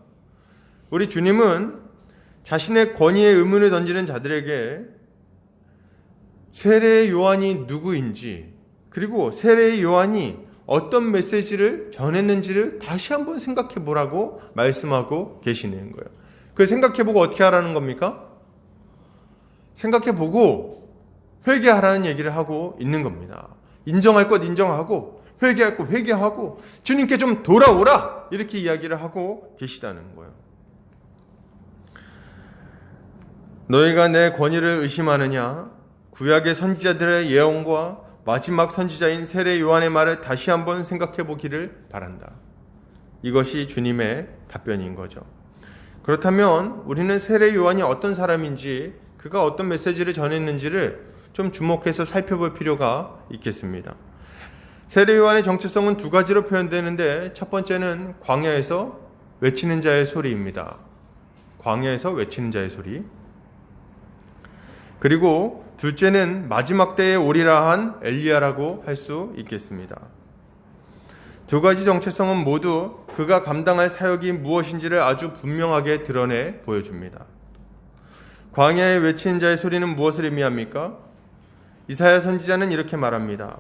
우리 주님은 자신의 권위에 의문을 던지는 자들에게 세례의 요한이 누구인지, 그리고 세례의 요한이 어떤 메시지를 전했는지를 다시 한번 생각해 보라고 말씀하고 계시는 거예요. 그 생각해 보고 어떻게 하라는 겁니까? 생각해 보고 회개하라는 얘기를 하고 있는 겁니다. 인정할 것 인정하고 회개할 것 회개하고 주님께 좀 돌아오라, 이렇게 이야기를 하고 계시다는 거예요. 너희가 내 권위를 의심하느냐? 구약의 선지자들의 예언과 마지막 선지자인 세례 요한의 말을 다시 한번 생각해 보기를 바란다. 이것이 주님의 답변인 거죠. 그렇다면 우리는 세례 요한이 어떤 사람인지, 그가 어떤 메시지를 전했는지를 좀 주목해서 살펴볼 필요가 있겠습니다. 세례 요한의 정체성은 두 가지로 표현되는데, 첫 번째는 광야에서 외치는 자의 소리입니다. 광야에서 외치는 자의 소리. 그리고 둘째는 마지막 때에 오리라 한 엘리야라고 할 수 있겠습니다. 두 가지 정체성은 모두 그가 감당할 사역이 무엇인지를 아주 분명하게 드러내 보여줍니다. 광야에 외치는 자의 소리는 무엇을 의미합니까? 이사야 선지자는 이렇게 말합니다.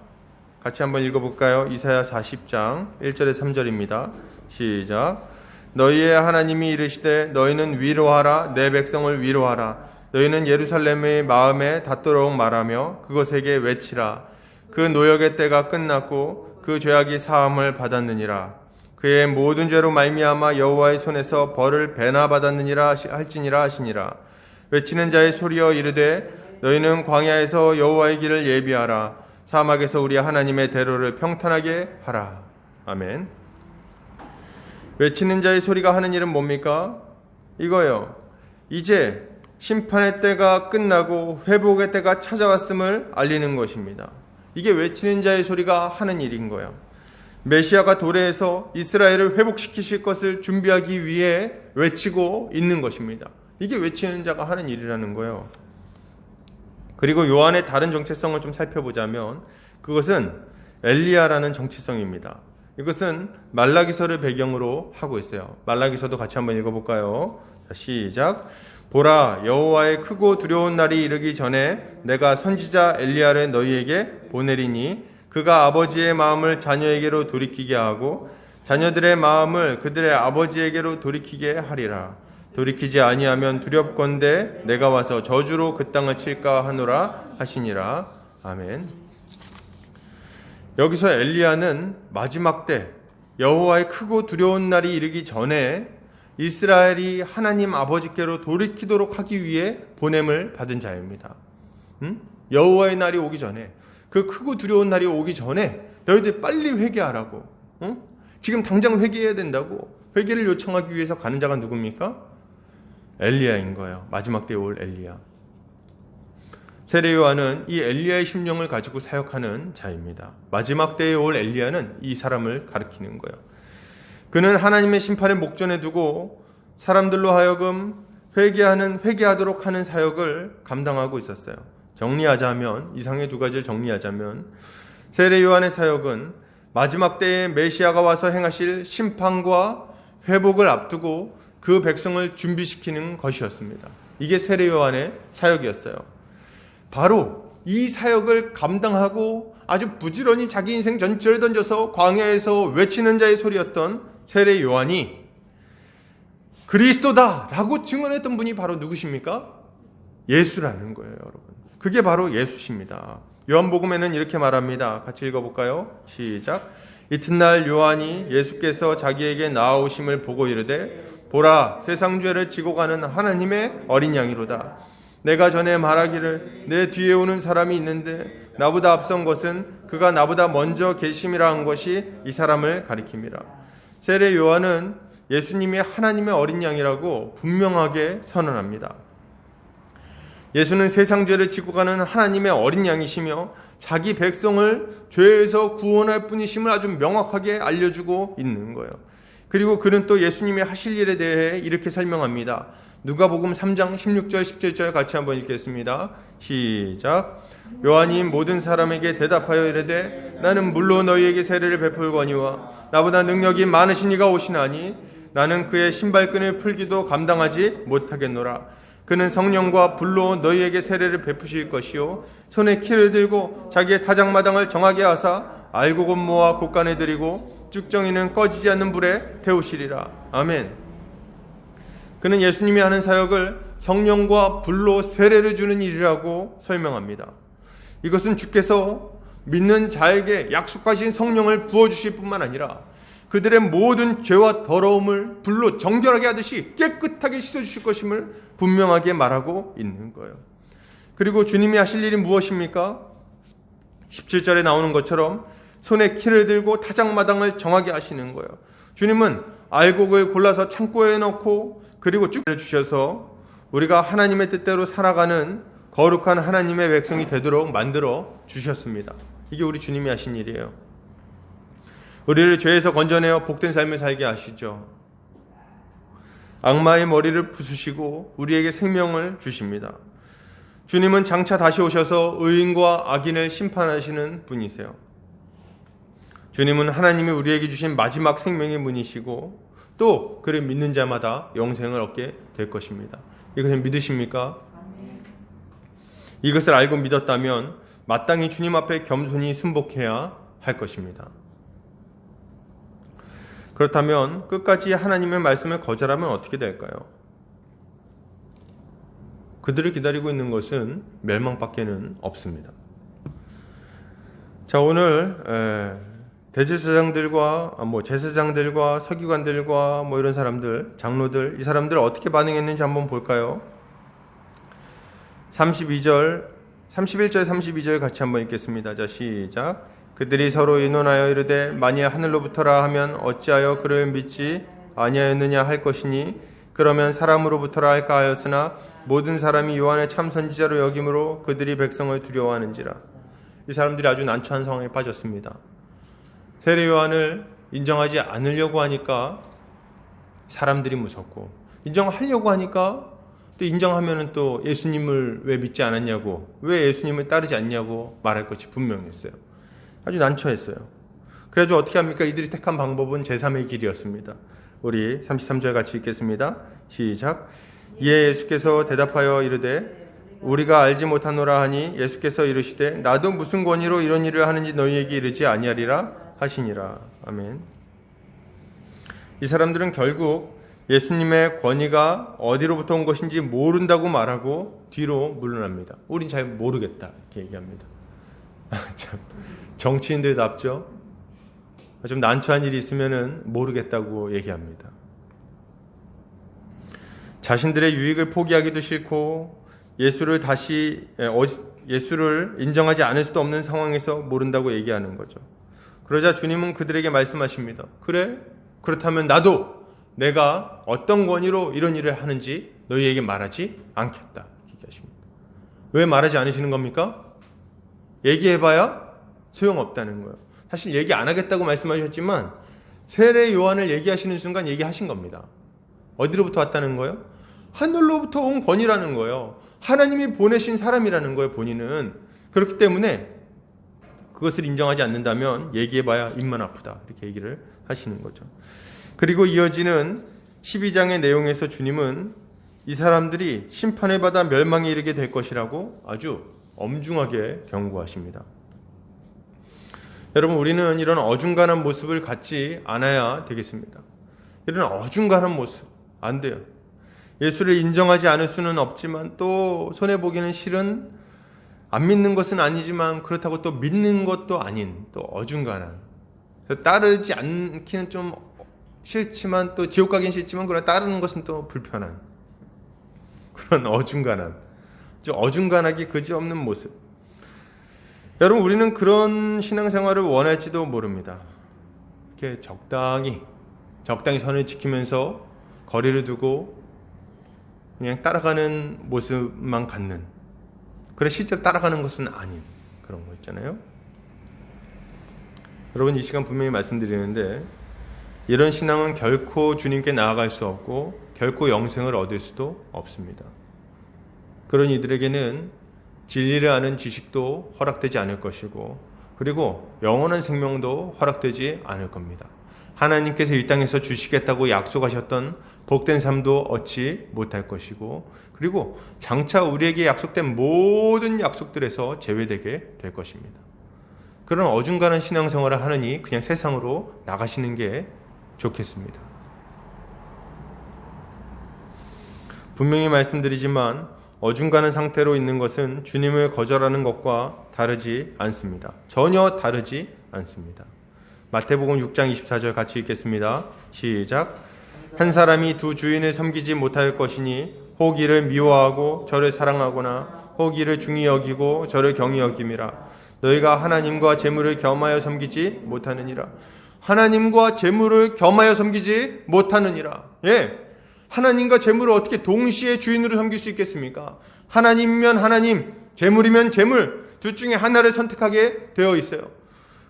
같이 한번 읽어볼까요? 이사야 40장 1절에 3절입니다. 시작. 너희의 하나님이 이르시되 너희는 위로하라, 내 백성을 위로하라. 너희는 예루살렘의 마음에 닿도록 말하며 그것에게 외치라. 그 노역의 때가 끝났고 그 죄악이 사함을 받았느니라. 그의 모든 죄로 말미암아 여호와의 손에서 벌을 배나 받았느니라 할지니라 하시니라. 외치는 자의 소리여 이르되 너희는 광야에서 여호와의 길을 예비하라. 사막에서 우리 하나님의 대로를 평탄하게 하라. 아멘. 외치는 자의 소리가 하는 일은 뭡니까? 이거요. 이제 심판의 때가 끝나고 회복의 때가 찾아왔음을 알리는 것입니다. 이게 외치는 자의 소리가 하는 일인 거예요. 메시아가 도래해서 이스라엘을 회복시키실 것을 준비하기 위해 외치고 있는 것입니다. 이게 외치는 자가 하는 일이라는 거예요. 그리고 요한의 다른 정체성을 좀 살펴보자면 그것은 엘리야라는 정체성입니다. 이것은 말라기서를 배경으로 하고 있어요. 말라기서도 같이 한번 읽어볼까요? 자, 시작. 보라, 여호와의 크고 두려운 날이 이르기 전에 내가 선지자 엘리야를 너희에게 보내리니 그가 아버지의 마음을 자녀에게로 돌이키게 하고 자녀들의 마음을 그들의 아버지에게로 돌이키게 하리라. 돌이키지 아니하면 두렵건대 내가 와서 저주로 그 땅을 칠까 하노라 하시니라. 아멘. 여기서 엘리야는 마지막 때 여호와의 크고 두려운 날이 이르기 전에 이스라엘이 하나님 아버지께로 돌이키도록 하기 위해 보냄을 받은 자입니다. 여호와의 날이 오기 전에, 그 크고 두려운 날이 오기 전에 너희들 빨리 회개하라고, 지금 당장 회개해야 된다고 회개를 요청하기 위해서 가는 자가 누굽니까? 엘리야인 거예요. 마지막 때에 올 엘리야. 세례 요한은 이 엘리야의 심령을 가지고 사역하는 자입니다. 마지막 때에 올 엘리야는 이 사람을 가리키는 거예요. 그는 하나님의 심판을 목전에 두고 사람들로 하여금 회개하도록 하는 사역을 감당하고 있었어요. 정리하자면, 이상의 두 가지를 정리하자면, 세례 요한의 사역은 마지막 때에 메시아가 와서 행하실 심판과 회복을 앞두고 그 백성을 준비시키는 것이었습니다. 이게 세례 요한의 사역이었어요. 바로 이 사역을 감당하고 아주 부지런히 자기 인생 전체를 던져서 광야에서 외치는 자의 소리였던 세례 요한이 그리스도다라고 증언했던 분이 바로 누구십니까? 예수라는 거예요, 여러분. 그게 바로 예수십니다. 요한복음에는 이렇게 말합니다. 같이 읽어볼까요? 시작. 이튿날 요한이 예수께서 자기에게 나아오심을 보고 이르되 보라, 세상 죄를 지고 가는 하나님의 어린 양이로다. 내가 전에 말하기를 내 뒤에 오는 사람이 있는데 나보다 앞선 것은 그가 나보다 먼저 계심이라 한 것이 이 사람을 가리킵니다. 세례 요한은 예수님이 하나님의 어린 양이라고 분명하게 선언합니다. 예수는 세상 죄를 지고 가는 하나님의 어린 양이시며 자기 백성을 죄에서 구원할 분이심을 아주 명확하게 알려주고 있는 거예요. 그리고 그는 또 예수님이 하실 일에 대해 이렇게 설명합니다. 누가복음 3장 16절 17절 같이 한번 읽겠습니다. 시작. 요한이 모든 사람에게 대답하여 이르되 나는 물로 너희에게 세례를 베풀거니와 나보다 능력이 많으신 이가 오시나니 나는 그의 신발끈을 풀기도 감당하지 못하겠노라. 그는 성령과 불로 너희에게 세례를 베푸실 것이요 손에 키를 들고 자기의 타작마당을 정하게 하사 알곡은 모아 곡간에 들이고 쭉정이는 꺼지지 않는 불에 태우시리라. 아멘. 그는 예수님이 하는 사역을 성령과 불로 세례를 주는 일이라고 설명합니다. 이것은 주께서 믿는 자에게 약속하신 성령을 부어주실 뿐만 아니라 그들의 모든 죄와 더러움을 불로 정결하게 하듯이 깨끗하게 씻어주실 것임을 분명하게 말하고 있는 거예요. 그리고 주님이 하실 일이 무엇입니까? 17절에 나오는 것처럼 손에 키를 들고 타작마당을 정하게 하시는 거예요. 주님은 알곡을 골라서 창고에 넣고 그리고 쭉 주셔서 우리가 하나님의 뜻대로 살아가는 거룩한 하나님의 백성이 되도록 만들어 주셨습니다. 이게 우리 주님이 하신 일이에요. 우리를 죄에서 건져내어 복된 삶을 살게 하시죠. 악마의 머리를 부수시고 우리에게 생명을 주십니다. 주님은 장차 다시 오셔서 의인과 악인을 심판하시는 분이세요. 주님은 하나님이 우리에게 주신 마지막 생명의 문이시고 또 그를 믿는 자마다 영생을 얻게 될 것입니다. 이것을 믿으십니까? 이것을 알고 믿었다면 마땅히 주님 앞에 겸손히 순복해야 할 것입니다. 그렇다면 끝까지 하나님의 말씀을 거절하면 어떻게 될까요? 그들을 기다리고 있는 것은 멸망밖에는 없습니다. 자, 오늘 대제사장들과 제사장들과 서기관들과 이런 사람들, 장로들, 이 사람들 어떻게 반응했는지 한번 볼까요? 31절, 32절 같이 한번 읽겠습니다. 자, 시작. 그들이 서로 의논하여 이르되 만일 하늘로부터라 하면 어찌하여 그를 믿지 아니하였느냐 할 것이니 그러면 사람으로부터라 할까 하였으나 모든 사람이 요한의 참 선지자로 여김으로 그들이 백성을 두려워하는지라. 이 사람들이 아주 난처한 상황에 빠졌습니다. 세례 요한을 인정하지 않으려고 하니까 사람들이 무섭고, 인정하려고 하니까 또 인정하면은 또 예수님을 왜 믿지 않았냐고, 왜 예수님을 따르지 않냐고 말할 것이 분명했어요. 아주 난처했어요. 그래가지고 어떻게 합니까? 이들이 택한 방법은 제3의 길이었습니다. 우리 33절 같이 읽겠습니다. 시작. 이에 예수께서 대답하여 이르되 우리가 알지 못하노라 하니 예수께서 이르시되 나도 무슨 권위로 이런 일을 하는지 너희에게 이르지 아니하리라 하시니라. 아멘. 이 사람들은 결국 예수님의 권위가 어디로부터 온 것인지 모른다고 말하고 뒤로 물러납니다. 우린 잘 모르겠다 이렇게 얘기합니다. 참 정치인들답죠. 좀 난처한 일이 있으면은 모르겠다고 얘기합니다. 자신들의 유익을 포기하기도 싫고 예수를 인정하지 않을 수도 없는 상황에서 모른다고 얘기하는 거죠. 그러자 주님은 그들에게 말씀하십니다. 그래? 그렇다면 나도 내가 어떤 권위로 이런 일을 하는지 너희에게 말하지 않겠다. 얘기하십니다. 왜 말하지 않으시는 겁니까? 얘기해봐야 소용없다는 거예요. 사실 얘기 안 하겠다고 말씀하셨지만 세례 요한을 얘기하시는 순간 얘기하신 겁니다. 어디로부터 왔다는 거예요? 하늘로부터 온 권위라는 거예요. 하나님이 보내신 사람이라는 거예요, 본인은. 그렇기 때문에 그것을 인정하지 않는다면 얘기해봐야 입만 아프다. 이렇게 얘기를 하시는 거죠. 그리고 이어지는 12장의 내용에서 주님은 이 사람들이 심판을 받아 멸망에 이르게 될 것이라고 아주 엄중하게 경고하십니다. 여러분, 우리는 이런 어중간한 모습을 갖지 않아야 되겠습니다. 이런 어중간한 모습 안 돼요. 예수를 인정하지 않을 수는 없지만 또 손해보기는 싫은, 안 믿는 것은 아니지만 그렇다고 또 믿는 것도 아닌 또 어중간한, 따르지 않기는 좀 싫지만 또 지옥 가긴 싫지만 그러나 따르는 것은 또 불편한 그런 어중간한, 어중간하기 그지없는 모습. 여러분, 우리는 그런 신앙생활을 원할지도 모릅니다. 이렇게 적당히 선을 지키면서 거리를 두고 그냥 따라가는 모습만 갖는, 그래 실제로 따라가는 것은 아닌 그런 거 있잖아요. 여러분, 이 시간 분명히 말씀드리는데 이런 신앙은 결코 주님께 나아갈 수 없고 결코 영생을 얻을 수도 없습니다. 그런 이들에게는 진리를 아는 지식도 허락되지 않을 것이고 그리고 영원한 생명도 허락되지 않을 겁니다. 하나님께서 이 땅에서 주시겠다고 약속하셨던 복된 삶도 얻지 못할 것이고 그리고 장차 우리에게 약속된 모든 약속들에서 제외되게 될 것입니다. 그런 어중간한 신앙생활을 하느니 그냥 세상으로 나가시는 게 좋겠습니다. 분명히 말씀드리지만 어중간한 상태로 있는 것은 주님을 거절하는 것과 다르지 않습니다. 전혀 다르지 않습니다. 마태복음 6장 24절 같이 읽겠습니다. 시작. 한 사람이 두 주인을 섬기지 못할 것이니 혹 이를 미워하고 저를 사랑하거나 혹 이를 중히 여기고 저를 경히 여김이라. 너희가 하나님과 재물을 겸하여 섬기지 못하느니라. 하나님과 재물을 겸하여 섬기지 못하느니라. 예, 하나님과 재물을 어떻게 동시에 주인으로 섬길 수 있겠습니까? 하나님이면 하나님, 재물이면 재물, 둘 중에 하나를 선택하게 되어 있어요.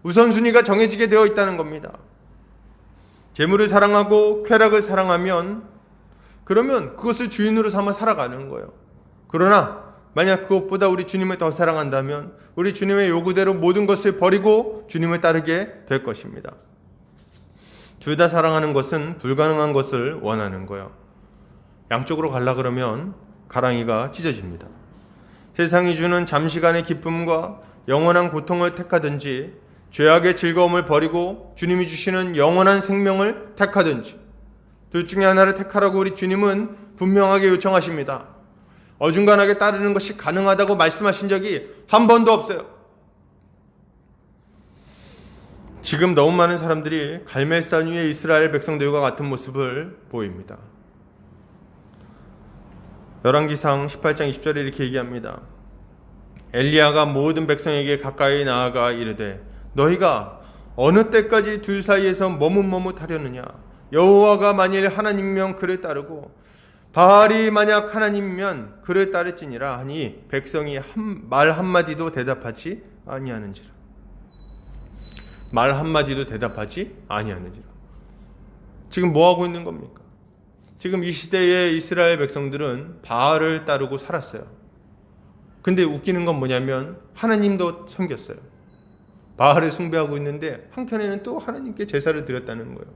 우선순위가 정해지게 되어 있다는 겁니다. 재물을 사랑하고 쾌락을 사랑하면 그러면 그것을 주인으로 삼아 살아가는 거예요. 그러나 만약 그것보다 우리 주님을 더 사랑한다면 우리 주님의 요구대로 모든 것을 버리고 주님을 따르게 될 것입니다. 둘 다 사랑하는 것은 불가능한 것을 원하는 거예요. 양쪽으로 가려 그러면 가랑이가 찢어집니다. 세상이 주는 잠시간의 기쁨과 영원한 고통을 택하든지 죄악의 즐거움을 버리고 주님이 주시는 영원한 생명을 택하든지 둘 중에 하나를 택하라고 우리 주님은 분명하게 요청하십니다. 어중간하게 따르는 것이 가능하다고 말씀하신 적이 한 번도 없어요. 지금 너무 많은 사람들이 갈멜산 위에 이스라엘 백성들과 같은 모습을 보입니다. 열왕기상 18장 20절에 이렇게 얘기합니다. 엘리야가 모든 백성에게 가까이 나아가 이르되 너희가 어느 때까지 둘 사이에서 머뭇머뭇하려느냐. 여호와가 만일 하나님이면 그를 따르고 바알이 만약 하나님이면 그를 따를지니라 하니 백성이 말 한마디도 대답하지 아니하는지라. 말 한마디도 대답하지 아니하는지라. 지금 뭐 하고 있는 겁니까? 지금 이 시대의 이스라엘 백성들은 바알을 따르고 살았어요. 근데 웃기는 건 뭐냐면 하나님도 섬겼어요. 바알을 숭배하고 있는데 한편에는 또 하나님께 제사를 드렸다는 거예요.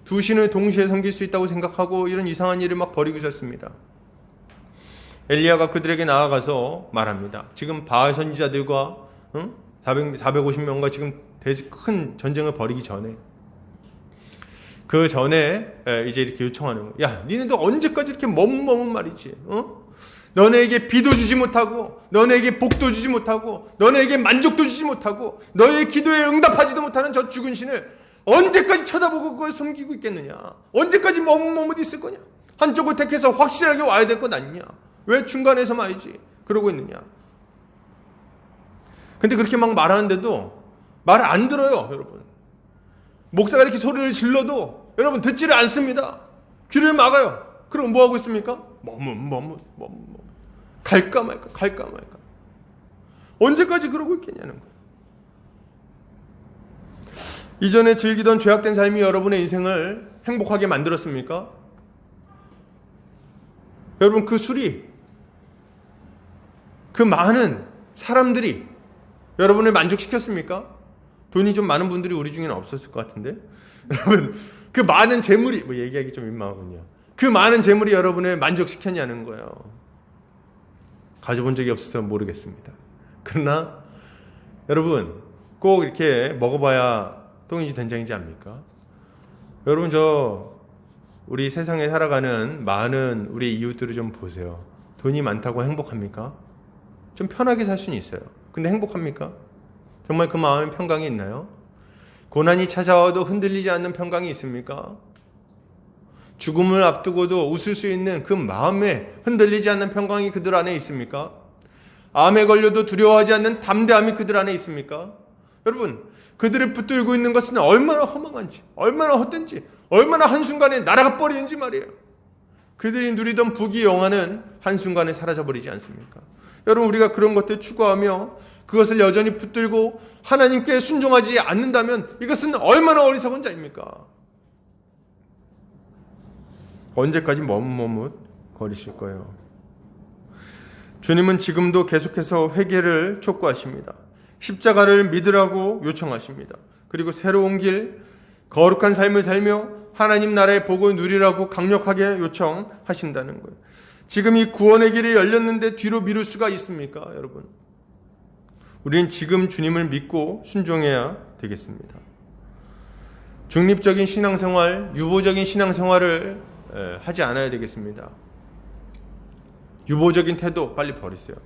두 신을 동시에 섬길 수 있다고 생각하고 이런 이상한 일을 막 벌이고 있었습니다. 엘리야가 그들에게 나아가서 말합니다. 지금 바알 선지자들과 450명과 지금 큰 전쟁을 벌이기 전에 그 전에 이제 이렇게 요청하는 거예요. 야, 니네도 언제까지 이렇게 머뭇머뭇 말이지? 너네에게 비도 주지 못하고 너네에게 복도 주지 못하고 너네에게 만족도 주지 못하고 너의 기도에 응답하지도 못하는 저 죽은 신을 언제까지 쳐다보고 그걸 섬기고 있겠느냐? 언제까지 머뭇머뭇 있을 거냐? 한쪽을 택해서 확실하게 와야 될 것 아니냐? 왜 중간에서 말이지? 그러고 있느냐? 근데 그렇게 막 말하는데도 말을 안 들어요, 여러분. 목사가 이렇게 소리를 질러도 여러분 듣지를 않습니다. 귀를 막아요. 그럼 뭐 하고 있습니까? 머뭇. 갈까 말까. 언제까지 그러고 있겠냐는 거예요. 이전에 즐기던 죄악된 삶이 여러분의 인생을 행복하게 만들었습니까? 여러분, 그 술이, 그 많은 사람들이 여러분을 만족시켰습니까? 돈이 좀 많은 분들이 우리 중에는 없었을 것 같은데. 여러분, 그 많은 재물이, 얘기하기 좀 민망하군요. 그 많은 재물이 여러분을 만족시켰냐는 거예요. 가져본 적이 없어서 모르겠습니다. 그러나 여러분, 꼭 이렇게 먹어봐야 똥인지 된장인지 압니까? 여러분, 우리 세상에 살아가는 많은 우리 이웃들을 좀 보세요. 돈이 많다고 행복합니까? 좀 편하게 살 수는 있어요. 근데 행복합니까? 정말 그 마음에 평강이 있나요? 고난이 찾아와도 흔들리지 않는 평강이 있습니까? 죽음을 앞두고도 웃을 수 있는 그 마음에 흔들리지 않는 평강이 그들 안에 있습니까? 암에 걸려도 두려워하지 않는 담대함이 그들 안에 있습니까? 여러분, 그들을 붙들고 있는 것은 얼마나 허망한지, 얼마나 헛된지, 얼마나 한순간에 날아가 버리는지 말이에요. 그들이 누리던 부귀 영화는 한순간에 사라져버리지 않습니까? 여러분, 우리가 그런 것들 추구하며 그것을 여전히 붙들고 하나님께 순종하지 않는다면 이것은 얼마나 어리석은 자입니까? 언제까지 머뭇머뭇 거리실 거예요? 주님은 지금도 계속해서 회개를 촉구하십니다. 십자가를 믿으라고 요청하십니다. 그리고 새로운 길, 거룩한 삶을 살며 하나님 나라의 복을 누리라고 강력하게 요청하신다는 거예요. 지금 이 구원의 길이 열렸는데 뒤로 미룰 수가 있습니까, 여러분? 우리는 지금 주님을 믿고 순종해야 되겠습니다. 중립적인 신앙생활, 유보적인 신앙생활을 하지 않아야 되겠습니다. 유보적인 태도 빨리 버리세요.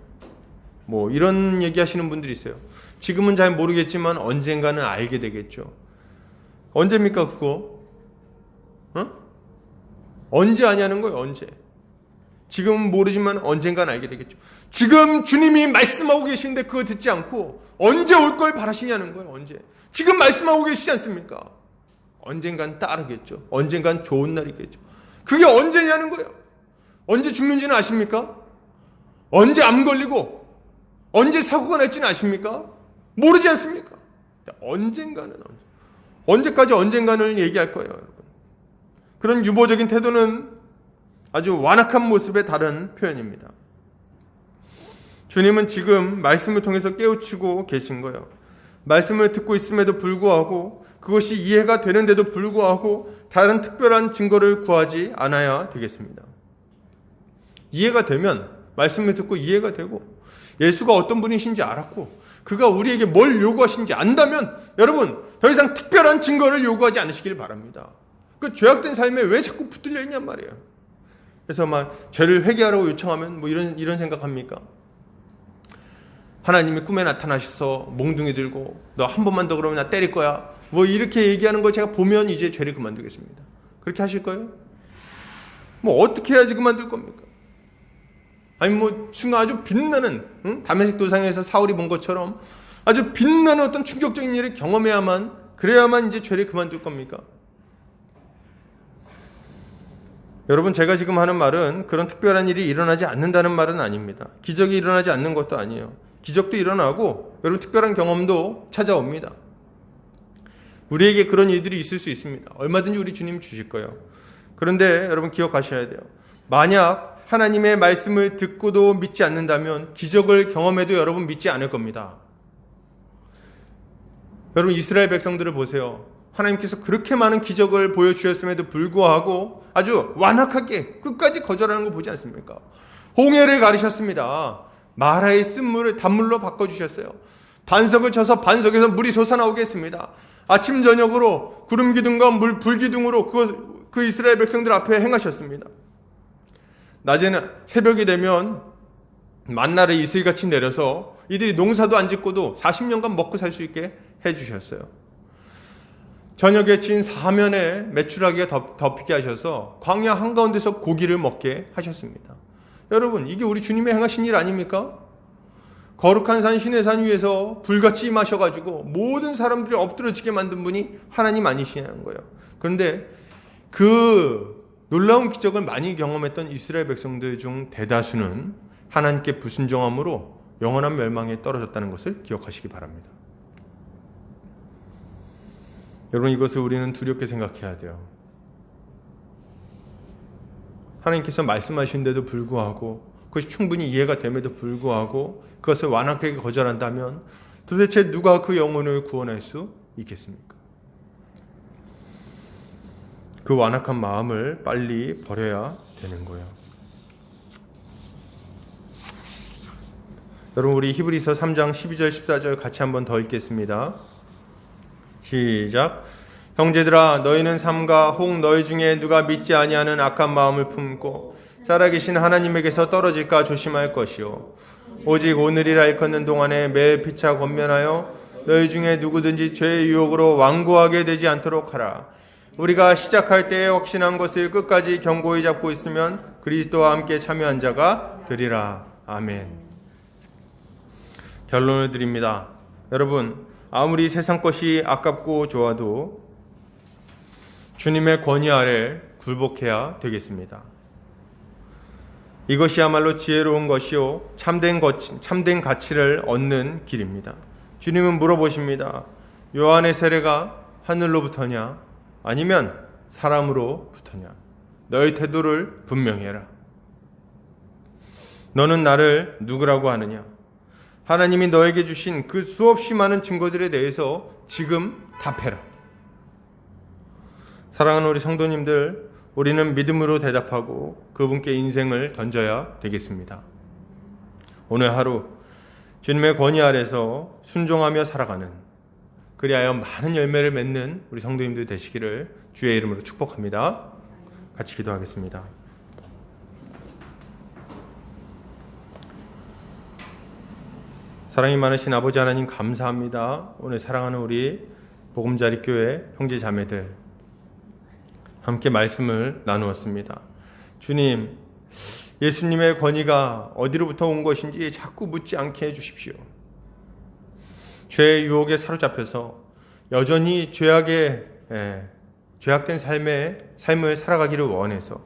뭐 이런 얘기하시는 분들이 있어요. 지금은 잘 모르겠지만 언젠가는 알게 되겠죠. 언제입니까 그거? 언제 아냐는 거예요. 언제? 지금은 모르지만 언젠가는 알게 되겠죠. 지금 주님이 말씀하고 계신데 그거 듣지 않고 언제 올 걸 바라시냐는 거예요. 언제? 지금 말씀하고 계시지 않습니까? 언젠간 따르겠죠. 언젠간 좋은 날이겠죠. 그게 언제냐는 거예요. 언제 죽는지는 아십니까? 언제 암 걸리고 언제 사고가 날지는 아십니까? 모르지 않습니까? 언젠가는 언제까지 언젠가는 얘기할 거예요, 여러분. 그런 유보적인 태도는 아주 완악한 모습의 다른 표현입니다. 주님은 지금 말씀을 통해서 깨우치고 계신 거예요. 말씀을 듣고 있음에도 불구하고 그것이 이해가 되는데도 불구하고 다른 특별한 증거를 구하지 않아야 되겠습니다. 이해가 되면 말씀을 듣고 이해가 되고 예수가 어떤 분이신지 알았고 그가 우리에게 뭘 요구하신지 안다면 여러분 더 이상 특별한 증거를 요구하지 않으시길 바랍니다. 그 죄악된 삶에 왜 자꾸 붙들려 있냔 말이에요. 그래서 막 죄를 회개하라고 요청하면 뭐 이런 생각합니까? 하나님이 꿈에 나타나셔서 몽둥이 들고 너 한 번만 더 그러면 나 때릴 거야. 뭐 이렇게 얘기하는 걸 제가 보면 이제 죄를 그만두겠습니다. 그렇게 하실 거예요? 뭐 어떻게 해야지 그만둘 겁니까? 아니 뭐 순간 아주 빛나는 다메섹 도상에서 사울이 본 것처럼 아주 빛나는 어떤 충격적인 일을 경험해야만 그래야만 이제 죄를 그만둘 겁니까? 여러분 제가 지금 하는 말은 그런 특별한 일이 일어나지 않는다는 말은 아닙니다. 기적이 일어나지 않는 것도 아니에요. 기적도 일어나고 여러분 특별한 경험도 찾아옵니다. 우리에게 그런 일들이 있을 수 있습니다. 얼마든지 우리 주님 주실 거예요. 그런데 여러분 기억하셔야 돼요. 만약 하나님의 말씀을 듣고도 믿지 않는다면 기적을 경험해도 여러분 믿지 않을 겁니다. 여러분 이스라엘 백성들을 보세요. 하나님께서 그렇게 많은 기적을 보여주셨음에도 불구하고 아주 완악하게 끝까지 거절하는 거 보지 않습니까? 홍해를 가르셨습니다. 마라의 쓴물을 단물로 바꿔주셨어요. 반석을 쳐서 반석에서 물이 솟아나오게 했습니다. 아침 저녁으로 구름 기둥과 불 기둥으로 그 이스라엘 백성들 앞에 행하셨습니다. 낮에는 새벽이 되면 만나를 이슬같이 내려서 이들이 농사도 안 짓고도 40년간 먹고 살 수 있게 해주셨어요. 저녁에 진 사면에 메추라기가 덮이게 하셔서 광야 한가운데서 고기를 먹게 하셨습니다. 여러분 이게 우리 주님의 행하신 일 아닙니까? 거룩한 산 시내산 위에서 불같이 임하셔가지고 모든 사람들이 엎드러지게 만든 분이 하나님 아니시냐는 거예요. 그런데 그 놀라운 기적을 많이 경험했던 이스라엘 백성들 중 대다수는 하나님께 불순종함으로 영원한 멸망에 떨어졌다는 것을 기억하시기 바랍니다. 여러분 이것을 우리는 두렵게 생각해야 돼요. 하나님께서 말씀하신데도 불구하고 그것이 충분히 이해가 됨에도 불구하고 그것을 완악하게 거절한다면 도대체 누가 그 영혼을 구원할 수 있겠습니까? 그 완악한 마음을 빨리 버려야 되는 거예요. 여러분 우리 히브리서 3장 12절 14절 같이 한번 더 읽겠습니다. 시작. 형제들아 너희는 삼가 혹 너희 중에 누가 믿지 아니하는 악한 마음을 품고 살아계신 하나님에게서 떨어질까 조심할 것이요 오직 오늘이라 일컫는 동안에 매일 피차 권면하여 너희 중에 누구든지 죄의 유혹으로 완고하게 되지 않도록 하라. 우리가 시작할 때에 확신한 것을 끝까지 견고히 잡고 있으면 그리스도와 함께 참여한 자가 되리라. 아멘. 결론을 드립니다. 여러분 아무리 세상 것이 아깝고 좋아도 주님의 권위 아래 굴복해야 되겠습니다. 이것이야말로 지혜로운 것이요 참된 가치를 얻는 길입니다. 주님은 물어보십니다. 요한의 세례가 하늘로부터냐 아니면 사람으로부터냐? 너의 태도를 분명히 해라. 너는 나를 누구라고 하느냐? 하나님이 너에게 주신 그 수없이 많은 증거들에 대해서 지금 답해라. 사랑하는 우리 성도님들, 우리는 믿음으로 대답하고 그분께 인생을 던져야 되겠습니다. 오늘 하루 주님의 권위 아래서 순종하며 살아가는, 그리하여 많은 열매를 맺는 우리 성도님들 되시기를 주의 이름으로 축복합니다. 같이 기도하겠습니다. 사랑이 많으신 아버지 하나님 감사합니다. 오늘 사랑하는 우리 보금자리 교회 형제 자매들 함께 말씀을 나누었습니다. 주님, 예수님의 권위가 어디로부터 온 것인지 자꾸 묻지 않게 해주십시오. 죄의 유혹에 사로잡혀서 여전히 죄악된 삶을 살아가기를 원해서,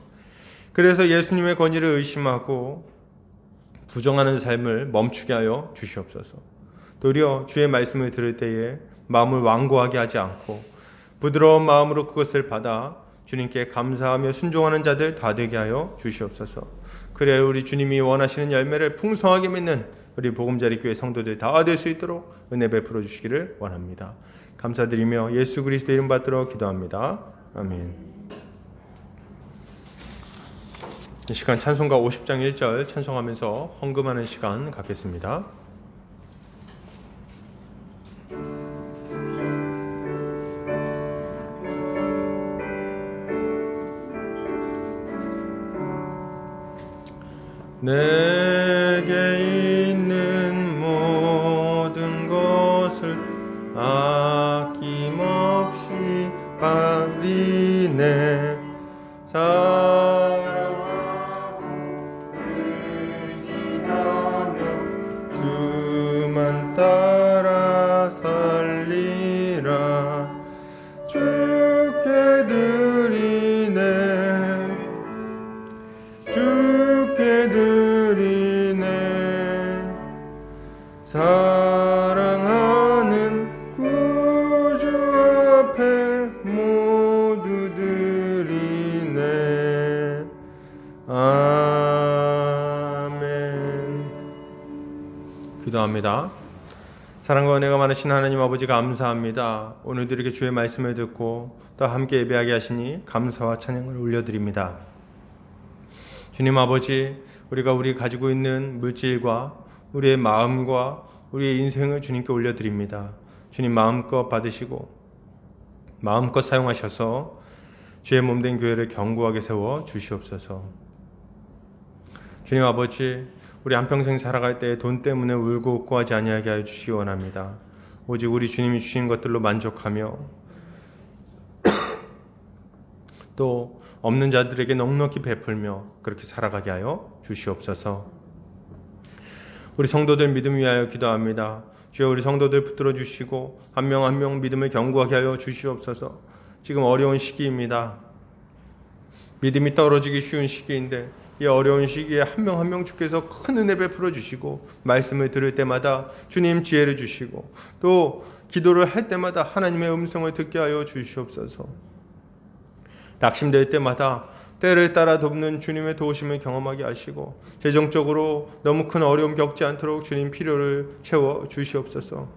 그래서 예수님의 권위를 의심하고 부정하는 삶을 멈추게 하여 주시옵소서. 도리어 주의 말씀을 들을 때에 마음을 완고하게 하지 않고 부드러운 마음으로 그것을 받아 주님께 감사하며 순종하는 자들 다 되게 하여 주시옵소서. 그래야 우리 주님이 원하시는 열매를 풍성하게 맺는 우리 보금자리 교회 성도들 다 될 수 있도록 은혜 베풀어 주시기를 원합니다. 감사드리며 예수 그리스도 이름 받들어 기도합니다. 아멘. 이 시간 찬송가 50장 1절 찬송하면서 헌금하는 시간 갖겠습니다. 내게 있는 모든 것을 아낌없이 바리네. 사랑하고 의지하며 주만 따라 살리라. 주께 드리네, 주께 드리네. 사랑하는 구주 앞에 모두 드리네. 아멘. 기도합니다. 사랑과 은혜가 많으신 하나님 아버지 감사합니다. 오늘도 이렇게 주의 말씀을 듣고 또 함께 예배하게 하시니 감사와 찬양을 올려드립니다. 주님 아버지, 우리가 가지고 있는 물질과 우리의 마음과 우리의 인생을 주님께 올려드립니다. 주님 마음껏 받으시고 마음껏 사용하셔서 주의 몸된 교회를 견고하게 세워 주시옵소서. 주님 아버지, 우리 한평생 살아갈 때 돈 때문에 울고 웃고 하지 아니하게 하여 주시기 원합니다. 오직 우리 주님이 주신 것들로 만족하며 또 없는 자들에게 넉넉히 베풀며 그렇게 살아가게 하여 주시옵소서. 우리 성도들 믿음 위하여 기도합니다. 주여, 우리 성도들 붙들어 주시고 한 명 한 명 믿음을 견고하게 하여 주시옵소서. 지금 어려운 시기입니다. 믿음이 떨어지기 쉬운 시기인데 이 어려운 시기에 한 명 한 명 주께서 큰 은혜 베풀어 주시고 말씀을 들을 때마다 주님 지혜를 주시고 또 기도를 할 때마다 하나님의 음성을 듣게 하여 주시옵소서. 낙심될 때마다 때를 따라 돕는 주님의 도우심을 경험하게 하시고 재정적으로 너무 큰 어려움 겪지 않도록 주님 필요를 채워 주시옵소서.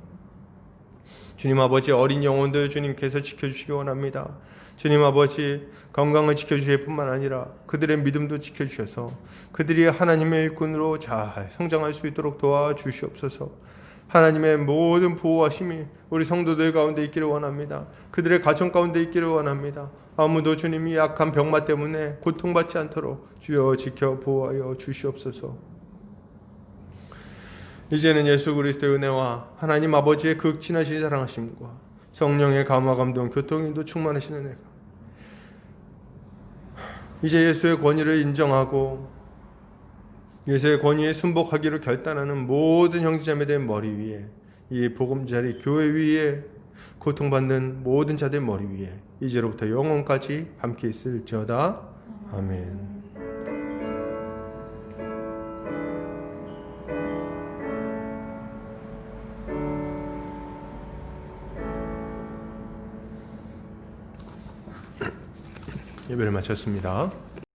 주님 아버지, 어린 영혼들 주님께서 지켜주시기 원합니다. 주님 아버지, 건강을 지켜주실 뿐만 아니라 그들의 믿음도 지켜주셔서 그들이 하나님의 일꾼으로 잘 성장할 수 있도록 도와주시옵소서. 하나님의 모든 보호하심이 우리 성도들 가운데 있기를 원합니다. 그들의 가정 가운데 있기를 원합니다. 아무도 주님이 약한 병마 때문에 고통받지 않도록 주여 지켜 보호하여 주시옵소서. 이제는 예수 그리스도의 은혜와 하나님 아버지의 극진하신 사랑하심과 성령의 감화 감동 교통인도 충만하신 은혜가 이제 예수의 권위를 인정하고 예수의 권위에 순복하기로 결단하는 모든 형제자매들 머리 위에, 이 보금자리 교회 위에 고통받는 모든 자들 머리 위에 이제로부터 영원까지 함께 있을지어다. 아멘. 예배를 마쳤습니다.